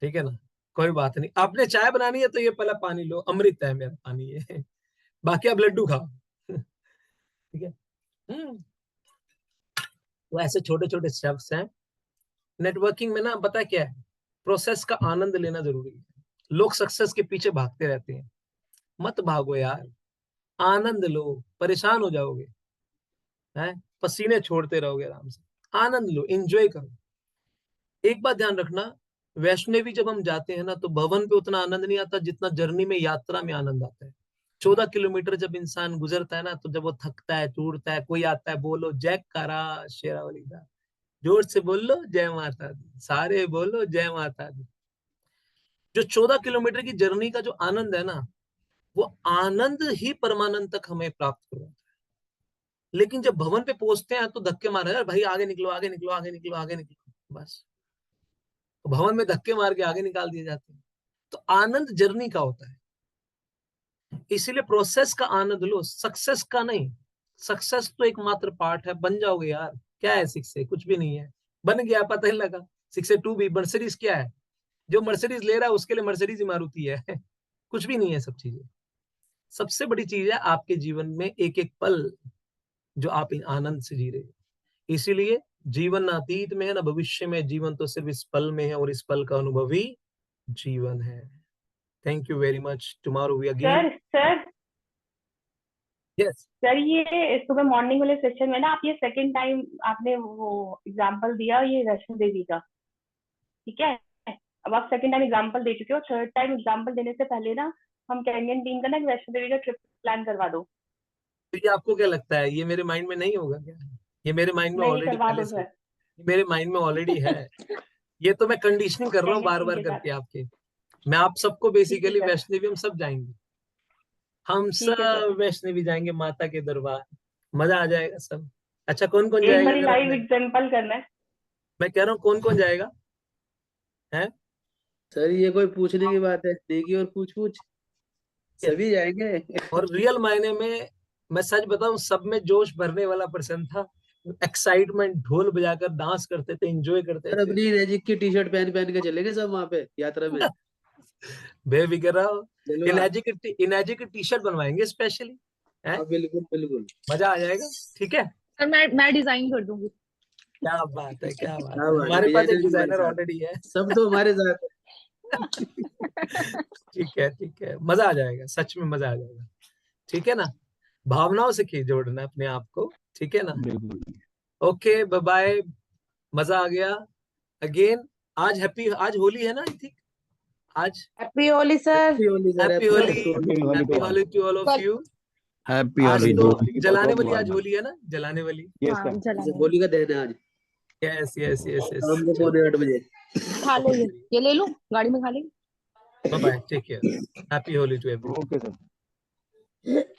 ठीक है ना? कोई बात नहीं, आपने चाय बनानी है तो ये पहले पानी लो, अमृत है मेरा पानी ये। बाकी आप लड्डू खाओ। ठीक है। तो ऐसे छोटे छोटे स्टेप्स हैं नेटवर्किंग में ना, पता है क्या है, प्रोसेस का आनंद लेना जरूरी है। लोग सक्सेस के पीछे भागते रहते हैं, मत भागो यार, आनंद लो, परेशान हो जाओगे, हैं, पसीने छोड़ते रहोगे, आराम से आनंद लो, एंजॉय करो। एक बात ध्यान रखना, वैष्णवी जब हम जाते हैं ना तो भवन पे उतना आनंद नहीं आता जितना जर्नी में, यात्रा में आनंद आता है। 14 किलोमीटर जब इंसान गुजरता है ना, तो जब वो थकता है, टूटता है, कोई आता है, बोलो जयकारा शेरावाली का, जोर से बोलो जय माता दी, सारे बोलो जय माता दी। जो 14 किलोमीटर की जर्नी का जो आनंद है ना, वो आनंद ही परमानंद तक हमें प्राप्त करवाता है। लेकिन जब भवन पे पहुंचते हैं तो धक्के मारे, "अरे भाई आगे निकलो, आगे निकलो, आगे निकलो, आगे निकलो", बस तो भवन में धक्के मार के आगे निकाल दिए जाते हैं। तो आनंद जर्नी का होता है, इसीलिए प्रोसेस का आनंद लो, सक्सेस का नहीं। सक्सेस तो एकमात्र पार्ट है, बन जाओगे यार, क्या है 6 से, कुछ भी नहीं है, बन गया, पता ही लगा। 6 से 2 भी, मर्सिडीज क्या है, जो मर्सिडीज ले रहा है उसके लिए मर्सिडीज ही मारुति है कुछ भी नहीं है सब चीजें। सबसे बड़ी चीज है आपके जीवन में एक एक पल जो आप इन आनंद से जी रहे हो। इसीलिए जीवन ना अतीत में है ना भविष्य में, जीवन तो सिर्फ इस पल में है और इस पल का अनुभव ही जीवन है। Thank you very much. Tomorrow we again. Sir yes sir, ये सुबह मॉर्निंग वाले सेशन में ना आप ये सेकंड टाइम आपने वो एग्जांपल दिया ये वैष्णो देवी का, ठीक है। अब आप सेकंड टाइम एग्जांपल दे चुके हो, थर्ड टाइम एग्जांपल देने से पहले ना हम कैनियन टीम का ना वैष्णो देवी का ट्रिप प्लान करवा दो। तो ये आपको क्या लगता है, ये मेरे माइंड में नहीं होगा क्या? ये मेरे माइंड में नहीं, ऑलरेडी करवा पहले दो से, सर। ये मेरे माइंड में ऑलरेडी है। ये तो मैं कंडीशनिंग कर रहा हूँ बार कैनियन बार टीम के करके साथ। आपके। मैं आप सबको ठीक है बेसिकली सर, वैष्णवी हम सब जाएंगे, हम ठीक है सर। सब वैष्णवी जाएंगे माता के दरबार, मजा आ जाएगा सब। अच्छा कौन कौन एक जाएगा बारी अगर लाइव अपने, एग्जांपल करना है। मैं कह रहा हूँ कौन कौन जाएगा है? सर ये कोई पूछने की बात है, नेकी और पूछ पूछ, सभी जाएंगे और रियल मायने में मैं सच बताऊं, सब में जोश भरने वाला पर्सन था, एक्साइटमेंट, ढोल बजाकर डांस करते थे, एंजॉय करते सर थे। अपनी मैजिक की टी शर्ट पहन पहन के चलेंगे सब वहां पे यात्रा में। बेफिक्र रहो, जलवा। इनाजी की टी शर्ट बनवाएंगे स्पेशली, है, हाँ बिल्कुल बिल्कुल। मजा आ जाएगा। ठीक है, सर मैं डिजाइन कर दूंगी। क्या बात है, क्या बात क्या है, बात है, हमारे पास एक डिजाइनर भी हमारे डिजाइनर साथ, ऑलरेडी है। सब तो हमारे साथ है। ठीक है, ठीक है, मजा आ जाएगा, सच में मजा आ जाएगा। ठीक है ना, भावनाओं से जोड़ना अपने आप को, ठीक है ना। बिल्कुल। ओके बाय बाय, मजा आ गया अगेन। आज होली है ना, आई थिंक आज। Happy Holi sir. Happy Holi sir, happy happy Holi, Holi. Happy Holi to all of you. Happy आज होली। तो होली की जलाने बहुत वाली, आज मुबारक। होली है ना, जलाने वाली। यस हाँ सर। जलाने होली का दिन है आज, यस यस यस यस। शाम को 7:45 खा ले, ये ले लो, गाड़ी में खा ले। Bye bye, take care, happy Holi to everyone. Okay sir.